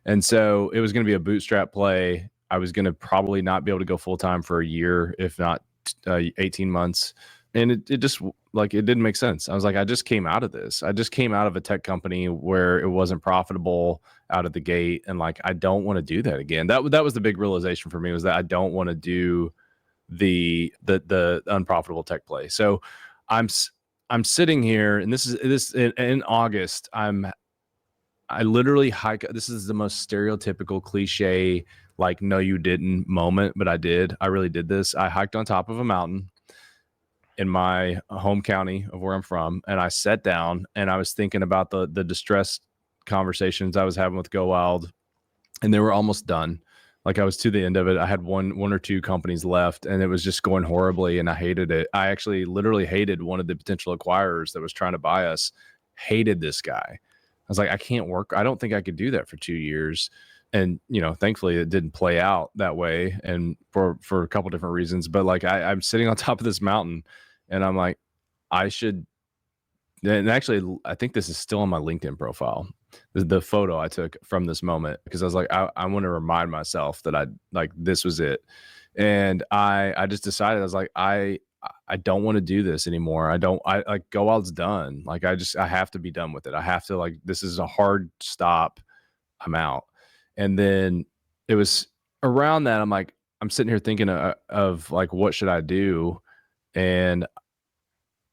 And so it was going to be a bootstrap play. I was going to probably not be able to go full time for a year, if not 18 months. And it just like, it didn't make sense. I was like, I just came out of this. I just came out of a tech company where it wasn't profitable out of the gate. And like, I don't want to do that again. That was the big realization for me, was that I don't want to do the unprofitable tech play. So I'm sitting here, and this is in August. I literally hike. This is the most stereotypical cliche, like, no, you didn't moment, but I did. I really did this. I hiked on top of a mountain in my home county of where I'm from. And I sat down and I was thinking about the distressed conversations I was having with Go Wild, and they were almost done. Like I was to the end of it. I had one or two companies left, and it was just going horribly, and I hated it. I actually literally hated one of the potential acquirers that was trying to buy us. Hated this guy. I was like, I can't work. I don't think I could do that for 2 years. And, you know, thankfully it didn't play out that way, and for a couple different reasons. But like I'm sitting on top of this mountain, and I'm like, I should. And actually, I think this is still on my LinkedIn profile, the photo I took from this moment, because I was like, I want to remind myself that this was it. And I just decided, I was like, I don't want to do this anymore. I like, Go Wild's done. Like, I have to be done with it. I have to, like, this is a hard stop. I'm out. And then it was around that, I'm like, I'm sitting here thinking of like, what should I do? And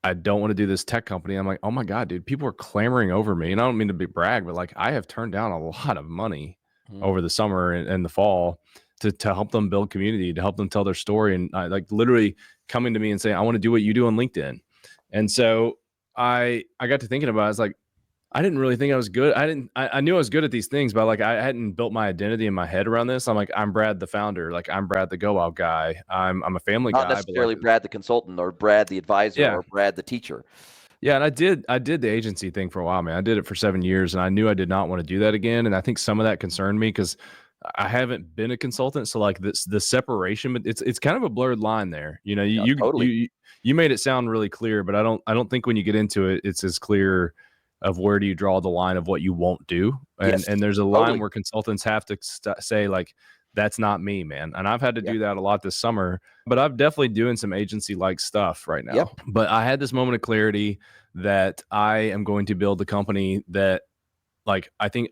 I don't want to do this tech company. I'm like, oh my God, dude, people are clamoring over me. And I don't mean to be brag, but like, I have turned down a lot of money over the summer and the fall to help them build community, to help them tell their story. And like literally coming to me and saying, I want to do what you do on LinkedIn. And so I got to thinking about it. I was like, I didn't really think I was good. I knew I was good at these things, but like, I hadn't built my identity in my head around this. I'm like, I'm Brad, the founder. Like, I'm Brad, the Go Out guy. I'm a family Not guy, but necessarily like, Brad the consultant or Brad the advisor or Brad the teacher. Yeah. And I did the agency thing for a while, man. I did it for 7 years, and I knew I did not want to do that again. And I think some of that concerned me because I haven't been a consultant. So like the separation, but it's kind of a blurred line there. You know, Totally. you made it sound really clear, but I don't think when you get into it, it's as clear of where do you draw the line of what you won't do. And there's a line where consultants have to say like, that's not me, man. And I've had to do that a lot this summer, but I'm definitely doing some agency like stuff right now. Yep. But I had this moment of clarity that I am going to build a company that, like, I think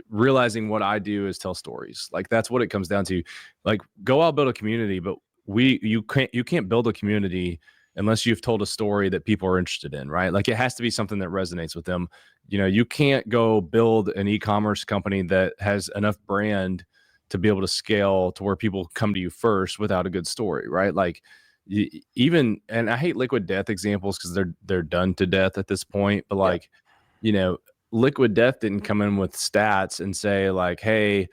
realizing what I do is tell stories. Like, that's what it comes down to. Like, go out, build a community, but you can't build a community unless you've told a story that people are interested in, right? Like, it has to be something that resonates with them. You know, you can't go build an e-commerce company that has enough brand to be able to scale to where people come to you first without a good story, right? Like, even, and I hate liquid death examples because they're done to death at this point, but like, you know, Liquid Death didn't come in with stats and say like, hey,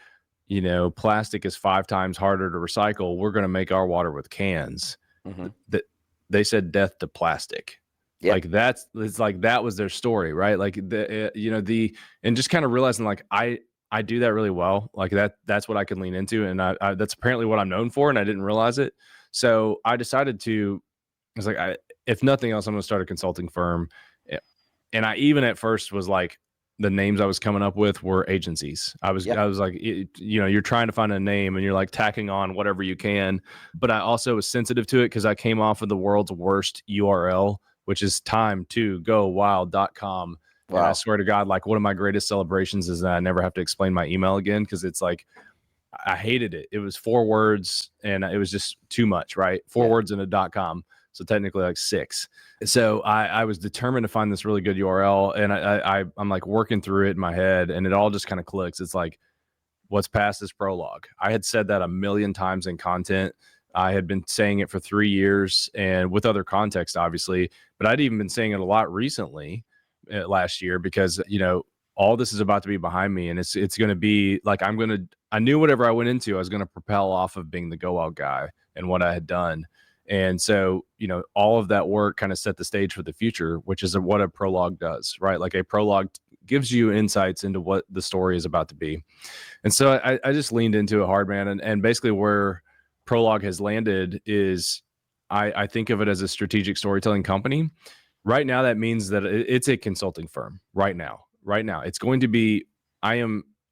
you know, plastic is 5 times harder to recycle. We're going to make our water with cans. That they said death to plastic. Like it's like, that was their story, right? Like you know, and just kind of realizing like, I do that really well. Like that's what I can lean into. And I that's apparently what I'm known for. And I didn't realize it. So I decided I was like, if nothing else, I'm going to start a consulting firm. And I even at first was like, the names I was coming up with were agencies. I was like, you know, you're trying to find a name and you're like tacking on whatever you can. But I also was sensitive to it because I came off of the world's worst URL, which is time2gowild.com. Wow. And I swear to God, like, one of my greatest celebrations is that I never have to explain my email again, because it's like, I hated it. It was 4 words and it was just too much, right? 4 words in a .com. So technically like 6. So I was determined to find this really good URL, and I'm like working through it in my head, and it all just kind of clicks. It's like, what's past is prologue. I had said that 1,000,000 times in content. I had been saying it for 3 years, and with other context, obviously, but I'd even been saying it a lot recently last year, because, you know, all this is about to be behind me, and it's going to be like, I knew whatever I went into, I was going to propel off of being the Go Out guy and what I had done. And so, you know, all of that work kind of set the stage for the future, which is what a prologue does, right? Like, a prologue gives you insights into what the story is about to be. And so I just leaned into it hard, man. And basically where prologue has landed is I think of it as a strategic storytelling company. Right now, that means that it's a consulting firm right now. It's going to be, I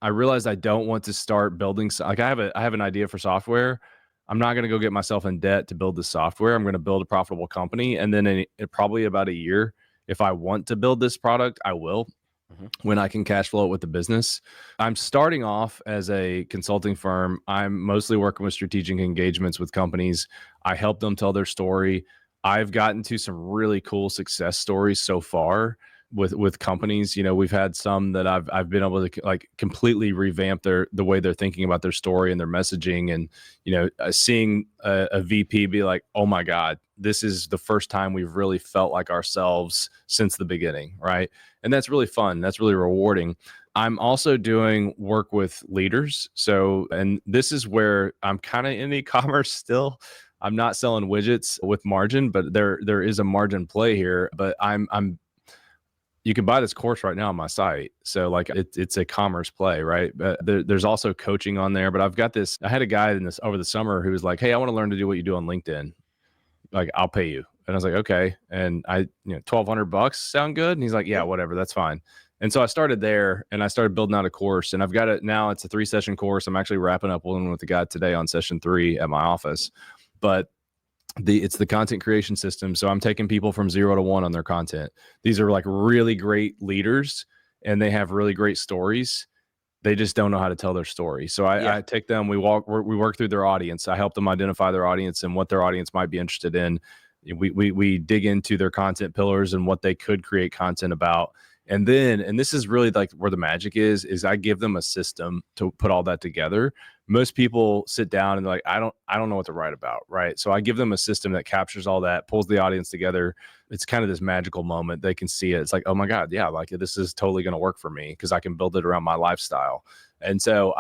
realized I don't want to start building. Like, I have an idea for software. I'm not going to go get myself in debt to build the software. I'm going to build a profitable company. And then in probably about a year, if I want to build this product, I will, when I can cash flow it with the business. I'm starting off as a consulting firm. I'm mostly working with strategic engagements with companies. I help them tell their story. I've gotten to some really cool success stories so far with companies. You know, we've had some that I've been able to like completely revamp the way they're thinking about their story and their messaging. And, you know, seeing a VP be like, oh my God, this is the first time we've really felt like ourselves since the beginning. Right. And that's really fun. That's really rewarding. I'm also doing work with leaders. So, and this is where I'm kind of in e-commerce still. I'm not selling widgets with margin, but there is a margin play here. But I'm you can buy this course right now on my site. So like it's a commerce play, right? But there's also coaching on there. But I've got this. I had a guy in this over the summer who was like, "Hey, I want to learn to do what you do on LinkedIn. Like, I'll pay you." And I was like, "Okay." And $1,200 sound good? And he's like, "Yeah, whatever, that's fine." And so I started there, and I started building out a course, and I've got it now. It's a 3-session course. I'm actually wrapping up one with the guy today on session 3 at my office. But it's the content creation system. So I'm taking people from 0 to 1 on their content. These are like really great leaders, and they have really great stories. They just don't know how to tell their story. So I take them, we work through their audience. I help them identify their audience and what their audience might be interested in. We dig into their content pillars and what they could create content about. And this is really like where the magic is I give them a system to put all that together. Most people sit down and they're like, I don't know what to write about. Right. So I give them a system that captures all that, pulls the audience together. It's kind of this magical moment. They can see it. It's like, oh my God, yeah, like this is totally going to work for me because I can build it around my lifestyle. And so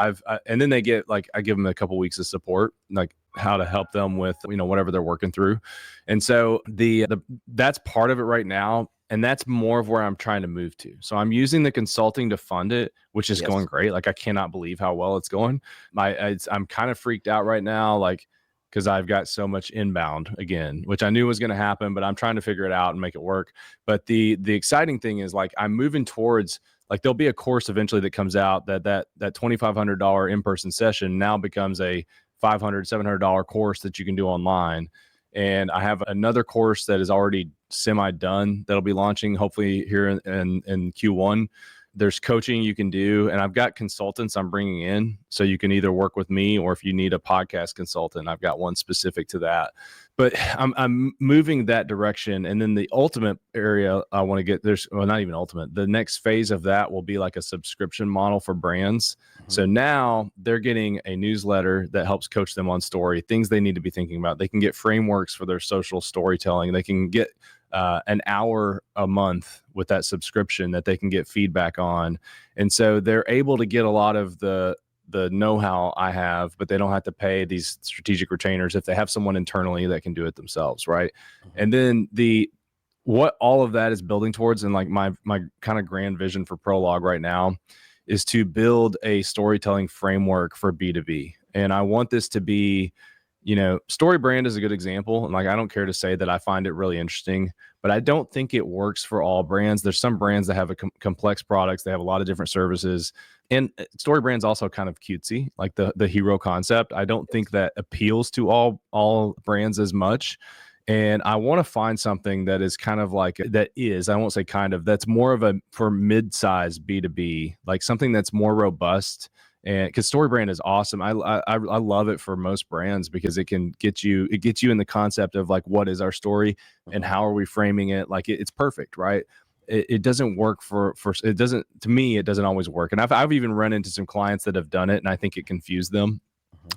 and then they get like, I give them a couple weeks of support, like how to help them with, whatever they're working through. And so that's part of it right now. And that's more of where I'm trying to move to. So I'm using the consulting to fund it, which is going great. Like I cannot believe how well it's going. I'm kind of freaked out right now, like, because I've got so much inbound again, which I knew was going to happen, but I'm trying to figure it out and make it work. But the exciting thing is like I'm moving towards, like, there'll be a course eventually that comes out that $2,500 in-person session now becomes a $500, $700 course that you can do online. And I have another course that is already semi-done that'll be launching hopefully here in Q1. There's coaching you can do, and I've got consultants I'm bringing in. So you can either work with me, or if you need a podcast consultant, I've got one specific to that. But I'm moving that direction. And then the ultimate area I want to get, not even ultimate. The next phase of that will be like a subscription model for brands. Mm-hmm. So now they're getting a newsletter that helps coach them on story, things they need to be thinking about. They can get frameworks for their social storytelling. They can get an hour a month with that subscription that they can get feedback on. And so they're able to get a lot of the know-how I have, but they don't have to pay these strategic retainers if they have someone internally that can do it themselves. Right. Mm-hmm. And then what all of that is building towards, and like my kind of grand vision for Prologue right now, is to build a storytelling framework for B2B. And I want this to be, StoryBrand is a good example. And like, I don't care to say that I find it really interesting, but I don't think it works for all brands. There's some brands that have complex products. They have a lot of different services. And StoryBrand's also kind of cutesy, like the hero concept. I don't think that appeals to all brands as much. And I want to find something that is kind of like, I won't say kind of, that's more of for mid-size B2B, like something that's more robust. And because StoryBrand is awesome. I love it for most brands because it gets you in the concept of like, what is our story and how are we framing it? Like it's perfect, right? It doesn't work to me, it doesn't always work. And I've even run into some clients that have done it, and I think it confused them.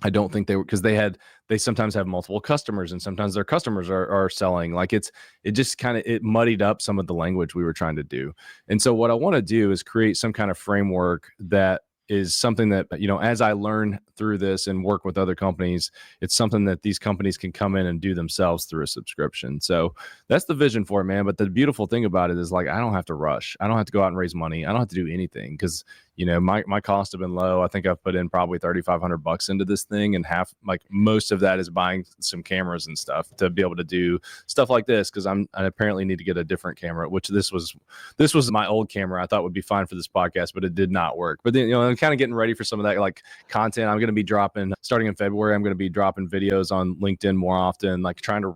I don't think because they sometimes have multiple customers, and sometimes their customers are selling. Like it just kind of, it muddied up some of the language we were trying to do. And so what I want to do is create some kind of framework that is something that, as I learn through this and work with other companies, it's something that these companies can come in and do themselves through a subscription. So that's the vision for it, man. But the beautiful thing about it is like, I don't have to rush. I don't have to go out and raise money. I don't have to do anything because, my costs have been low. I think I've put in probably $3,500 into this thing, and most of that is buying some cameras and stuff to be able to do stuff like this. Cause I apparently need to get a different camera, which this was my old camera I thought would be fine for this podcast, but it did not work. But then, I'm kind of getting ready for some of that like content. I'm going to be dropping starting in February. I'm going to be dropping videos on LinkedIn more often, like trying to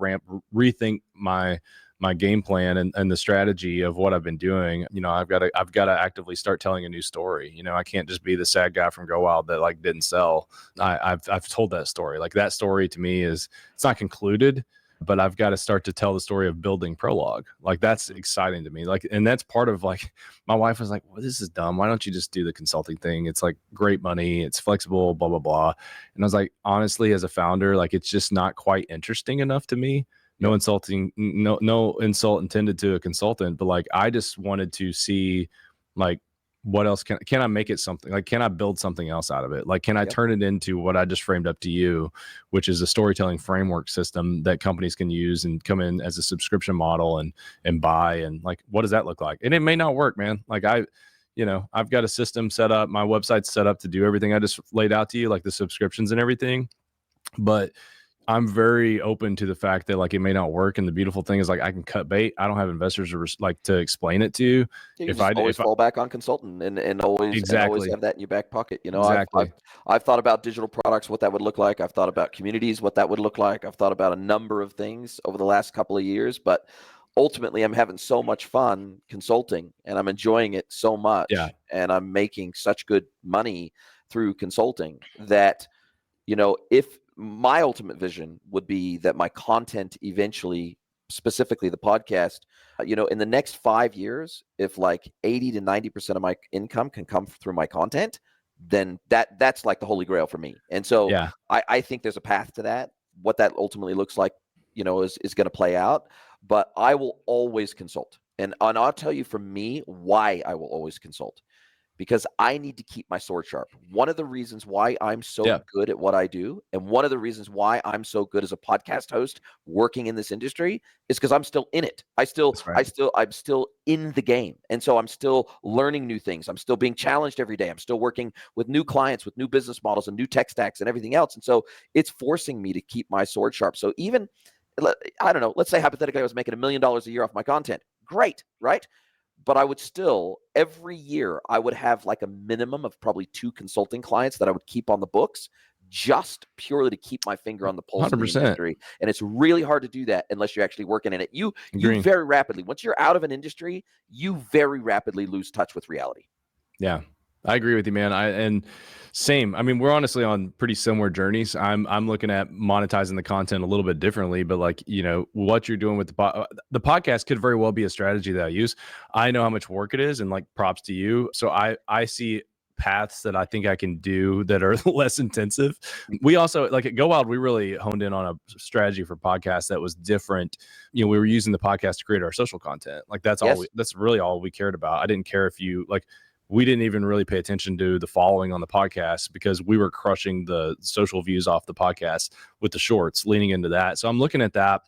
rethink my game plan and the strategy of what I've been doing. I've got to actively start telling a new story. I can't just be the sad guy from Go Wild that like didn't sell. I've told that story. Like that story to me it's not concluded, but I've got to start to tell the story of building Prologue. Like that's exciting to me. Like, and that's part of like, my wife was like, well, this is dumb. Why don't you just do the consulting thing? It's like great money. It's flexible, blah, blah, blah. And I was like, honestly, as a founder, like it's just not quite interesting enough to me. No insult intended to a consultant, but like I just wanted to see like what else can I make it something? Like, can I build something else out of it? Like, can I Yep. turn it into what I just framed up to you, which is a storytelling framework system that companies can use and come in as a subscription model and buy, and like, what does that look like? And it may not work, man. Like I've got a system set up, my website's set up to do everything I just laid out to you, like the subscriptions and everything. But I'm very open to the fact that like it may not work. And the beautiful thing is like I can cut bait. I don't have investors like to explain it to. You just always fall back on consultant and always exactly, have that in your back pocket. You know, exactly. I've thought about digital products, what that would look like. I've thought about communities, what that would look like. I've thought about a number of things over the last couple of years, but ultimately I'm having so much fun consulting and I'm enjoying it so much. Yeah. And I'm making such good money through consulting that, you know, if my ultimate vision would be that my content eventually, specifically the podcast, you know, in the next 5 years, if like 80 to 90% of my income can come through my content, then that's like the holy grail for me. And so Yeah. I think there's a path to that. What that ultimately looks like, you know, is going to play out. But I will always consult. And I'll tell you for me why I will always consult. Because I need to keep my sword sharp. One of the reasons why I'm so good at what I do, and one of the reasons why I'm so good as a podcast host working in this industry, is because I'm still in it. I'm still in the game. And so I'm still learning new things. I'm still being challenged every day. I'm still working with new clients, with new business models and new tech stacks and everything else. And so it's forcing me to keep my sword sharp. So even, I don't know, let's say hypothetically I was making $1 million a year off my content. Great, right? But I would still, every year, I would have like a minimum of probably 2 consulting clients that I would keep on the books, just purely to keep my finger on the pulse of the 100%. industry. And it's really hard to do that unless you're actually working in it. You very rapidly, once you're out of an industry, you very rapidly lose touch with reality. Yeah, I agree with you, man. And same. I mean, we're honestly on pretty similar journeys. I'm looking at monetizing the content a little bit differently, but like, you know, what you're doing with the podcast could very well be a strategy that I use. I know how much work it is, and like, props to you. So I see paths that I think I can do that are less intensive. We also, like at Go Wild, we really honed in on a strategy for podcasts that was different. You know, we were using the podcast to create our social content. Like that's that's really all we cared about. I didn't care if you like, we didn't even really pay attention to the following on the podcast because we were crushing the social views off the podcast with the shorts, leaning into that. So I'm looking at that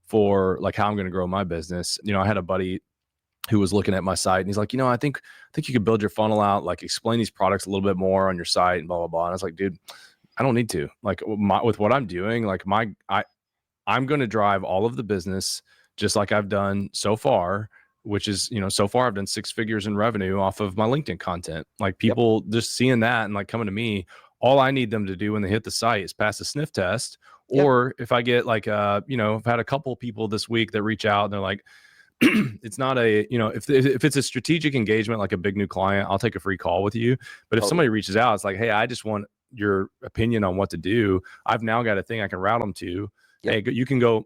for like how I'm going to grow my business. You know, I had a buddy who was looking at my site and he's like, you know, I think you could build your funnel out, like explain these products a little bit more on your site and blah, blah, blah. And I was like, dude, I don't need to. Like with what I'm doing, like I'm going to drive all of the business just like I've done so far, which is, you know, so far I've done 6 figures in revenue off of my LinkedIn content. Like people just seeing that and like coming to me, all I need them to do when they hit the site is pass a sniff test. Or if I get like, you know, I've had a couple people this week that reach out and they're like, it's not a, you know, if it's a strategic engagement, like a big new client, I'll take a free call with you. But if somebody reaches out, it's like, hey, I just want your opinion on what to do. I've now got a thing I can route them to. Hey, you can go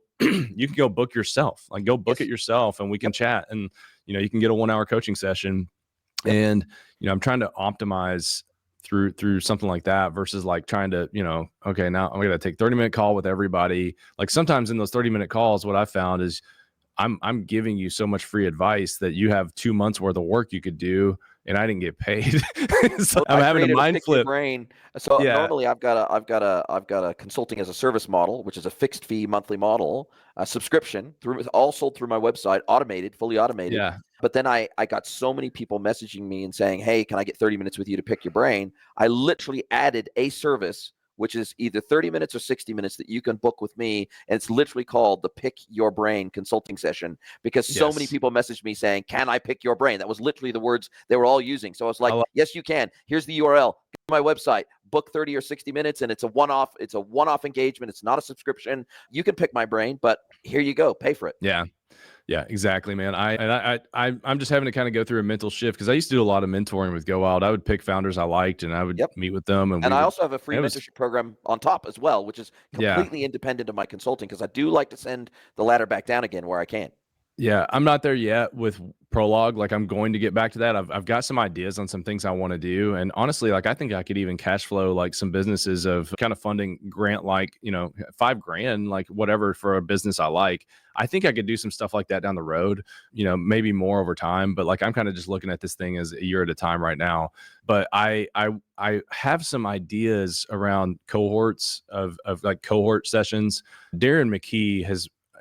book yourself, like go book it yourself and we can chat, and, you know, you can get a 1-hour coaching session. And, you know, I'm trying to optimize through something like that versus like trying to, you know, okay, now I'm going to take 30-minute call with everybody. Like sometimes in those 30-minute calls, what I found is I'm giving you so much free advice that you have 2 months worth of work you could do, and I didn't get paid. So I'm having a mind flip. Brain. So normally I've got a consulting as a service model, which is a fixed fee monthly model, a subscription all sold through my website, fully automated. Yeah. But then I got so many people messaging me and saying, hey, can I get 30 minutes with you to pick your brain? I literally added a service, which is either 30 minutes or 60 minutes that you can book with me. And it's literally called the Pick Your Brain consulting session, because so many people messaged me saying, can I pick your brain? That was literally the words they were all using. So I was like, yes, you can. Here's the URL. Go to my website, book 30 or 60 minutes. And it's a one-off engagement. It's not a subscription. You can pick my brain, but here you go. Pay for it. Yeah. Yeah, exactly, man. I'm just having to kind of go through a mental shift because I used to do a lot of mentoring with Go Wild. I would pick founders I liked and I would meet with them. And I also have a free mentorship program on top as well, which is completely independent of my consulting, because I do like to send the ladder back down again where I can. Yeah, I'm not there yet with Prologue. Like, I'm going to get back to that. I've got some ideas on some things I want to do. And honestly, like, I think I could even cash flow like some businesses of kind of funding grant, like, you know, 5 grand, like whatever for a business I like. I think I could do some stuff like that down the road, you know, maybe more over time. But like, I'm kind of just looking at this thing as a year at a time right now. But I have some ideas around cohorts of like cohort sessions. Darren McKee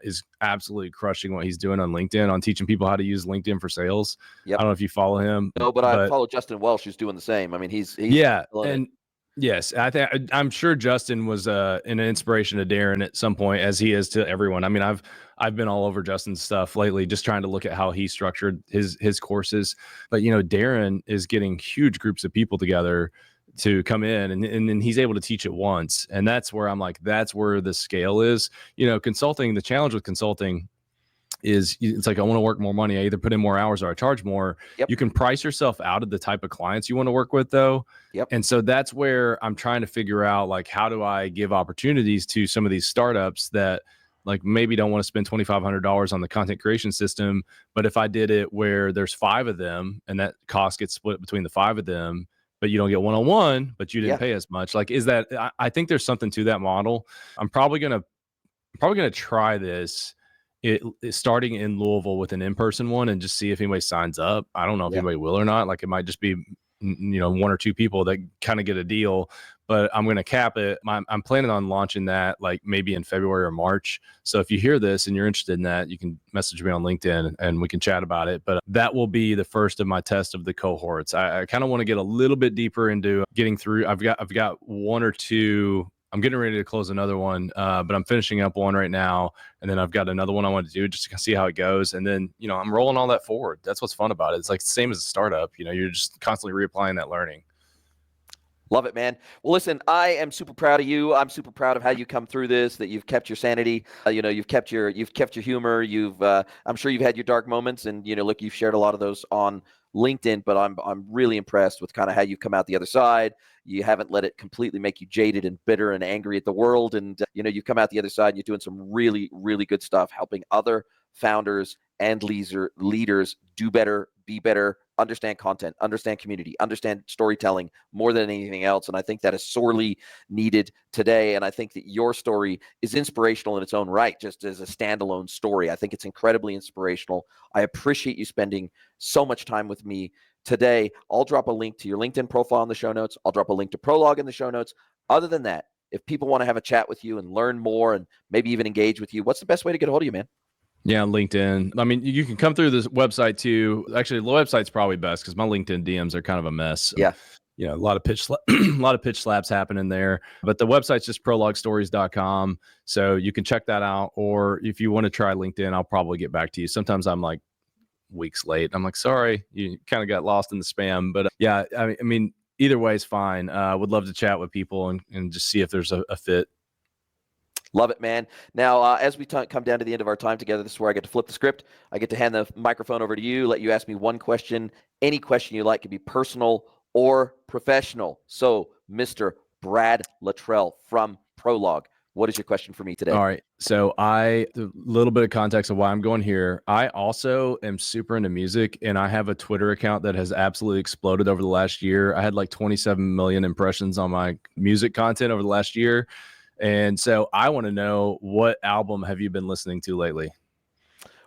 is absolutely crushing what he's doing on LinkedIn on teaching people how to use LinkedIn for sales. I Yep. don't know if you follow him, No, but I but follow Justin Welsh, who's doing the same. I mean, he's yeah, killing it. and yes, I'm sure Justin was an inspiration to Darren at some point, as he is to everyone. I mean, I've been all over Justin's stuff lately, just trying to look at how he structured his courses. But you know, Darren is getting huge groups of people together to come in, and then he's able to teach it once, and that's where I'm like, that's where the scale is. You know, consulting. The challenge with consulting is it's like, I want to work more money. I either put in more hours or I charge more. Yep. You can price yourself out of the type of clients you want to work with, though. Yep. And so that's where I'm trying to figure out, like, how do I give opportunities to some of these startups that like maybe don't want to spend $2,500 on the content creation system, but if I did it where there's 5 of them and that cost gets split between the 5 of them, but you don't get one-on-one, but you didn't pay as much. Like, is that, I think there's something to that model. I'm probably gonna try this starting in Louisville with an in-person one and just see if anybody signs up. I don't know if anybody will or not. Like, it might just be, you know, 1 or 2 people that kind of get a deal, but I'm going to cap it. I'm planning on launching that like maybe in February or March. So if you hear this and you're interested in that, you can message me on LinkedIn and we can chat about it. But that will be the first of my test of the cohorts. I kind of want to get a little bit deeper into getting through. I've got 1 or 2. I'm getting ready to close another one, but I'm finishing up one right now. And then I've got another one I want to do just to see how it goes. And then, you know, I'm rolling all that forward. That's what's fun about it. It's like the same as a startup. You know, you're just constantly reapplying that learning. Love it, man. Well, listen, I am super proud of you. I'm super proud of how you come through this, that you've kept your sanity. You know, you've kept your humor. I'm sure you've had your dark moments, and you know, look, you've shared a lot of those on LinkedIn, but I'm really impressed with kind of how you've come out the other side. You haven't let it completely make you jaded and bitter and angry at the world. And, you know, you come out the other side and you're doing some really, really good stuff, helping other founders and leaders do better, be better, understand content, understand community, understand storytelling more than anything else. And I think that is sorely needed today. And I think that your story is inspirational in its own right, just as a standalone story. I think it's incredibly inspirational. I appreciate you spending so much time with me today. I'll drop a link to your LinkedIn profile in the show notes. I'll drop a link to Prologue in the show notes. Other than that, if people want to have a chat with you and learn more and maybe even engage with you, what's the best way to get a hold of you, man? Yeah, on LinkedIn. I mean, you can come through this website too. Actually, the website's probably best because my LinkedIn DMs are kind of a mess. Yeah. You know, a lot of a lot of pitch slaps happening there. But the website's just prologuestories.com. So you can check that out. Or if you want to try LinkedIn, I'll probably get back to you. Sometimes I'm like weeks late. I'm like, sorry, you kind of got lost in the spam. But yeah, I mean, either way is fine. Would love to chat with people and just see if there's a fit. Love it, man. Now, as we come down to the end of our time together, this is where I get to flip the script. I get to hand the microphone over to you, let you ask me one question. Any question you like, could be personal or professional. So, Mr. Brad LUTTRELL from Prologue, what is your question for me today? All right. So a little bit of context of why I'm going here. I also am super into music, and I have a Twitter account that has absolutely exploded over the last year. I had like 27 million impressions on my music content over the last year. And so I want to know, what album have you been listening to lately?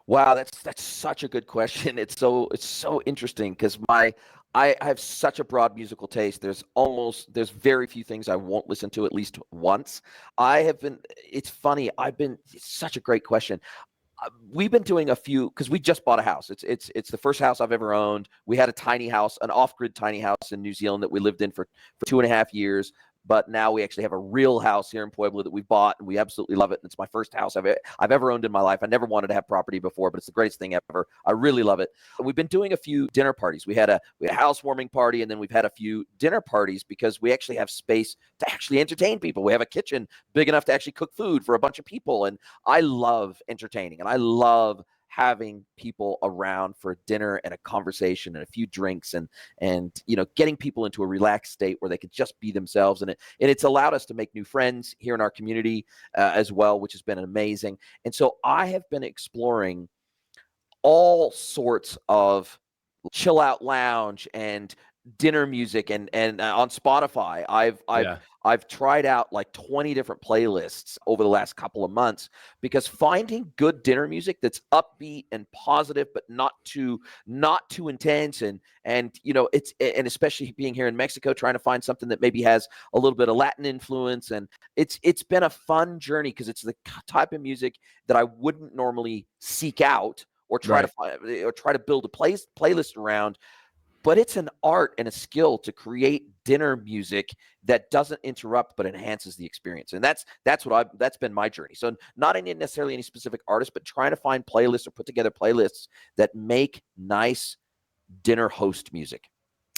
Wow, that's such a good question. It's so interesting because I have such a broad musical taste. There's very few things I won't listen to at least once. It's funny. It's such a great question. We've been doing a few because we just bought a house. It's the first house I've ever owned. We had a tiny house, an off-grid tiny house in New Zealand that we lived in for 2.5 years. But now we actually have a real house here in Pueblo that we bought, and we absolutely love it. And it's my first house I've ever owned in my life. I never wanted to have property before, but it's the greatest thing ever. I really love it. We've been doing a few dinner parties. We had a housewarming party, and then we've had a few dinner parties because we actually have space to actually entertain people. We have a kitchen big enough to actually cook food for a bunch of people. And I love entertaining, and I love having people around for dinner and a conversation and a few drinks and you know, getting people into a relaxed state where they could just be themselves. And it's allowed us to make new friends here in our community as well, which has been amazing. And so I have been exploring all sorts of chill out lounge and dinner music, and on Spotify, I've tried out like 20 different playlists over the last couple of months, because finding good dinner music that's upbeat and positive, but not too intense, and and especially being here in Mexico, trying to find something that maybe has a little bit of Latin influence, and it's been a fun journey, because it's the type of music that I wouldn't normally seek out or try to find, or try to build a playlist around. But it's an art and a skill to create dinner music that doesn't interrupt but enhances the experience. And that's been my journey. So not necessarily any specific artist, but trying to find playlists or put together playlists that make nice dinner host music.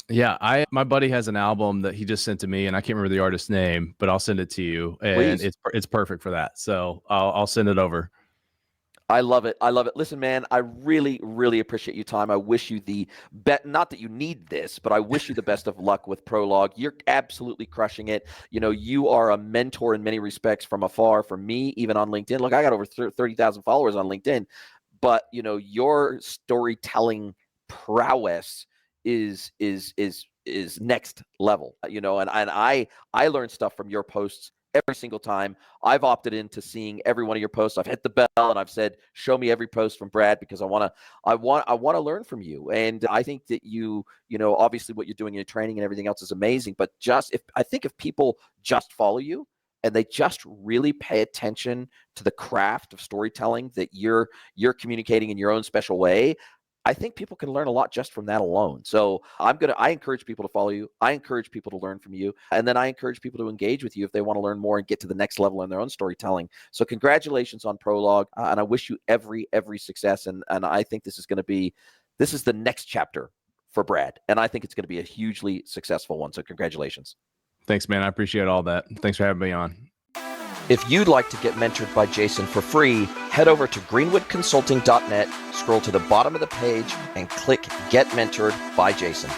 Yeah, my buddy has an album that he just sent to me, and I can't remember the artist's name, but I'll send it to you, and Please. it's perfect for that. So I'll send it over. I love it. I love it. Listen, man, I really, really appreciate your time. I wish you the best, not that you need this, but I wish you the best of luck with Prologue. You're absolutely crushing it. You are a mentor in many respects from afar, from me, even on LinkedIn. Look, I got over 30,000 followers on LinkedIn, but your storytelling prowess is next level, and I learn stuff from your posts every single time. I've opted into seeing every one of your posts. I've hit the bell and I've said, show me every post from Brad, because I want to learn from you. And I think that obviously what you're doing in your training and everything else is amazing, but if people just follow you and they just really pay attention to the craft of storytelling that you're communicating in your own special way, I think people can learn a lot just from that alone. So I encourage people to follow you. I encourage people to learn from you. And then I encourage people to engage with you if they want to learn more and get to the next level in their own storytelling. So congratulations on Prologue. And I wish you every success. And I think this is the next chapter for Brad. And I think it's going to be a hugely successful one. So congratulations. Thanks, man. I appreciate all that. Thanks for having me on. If you'd like to get mentored by Jason for free, head over to greenwoodconsulting.net, scroll to the bottom of the page, and click Get Mentored by Jason.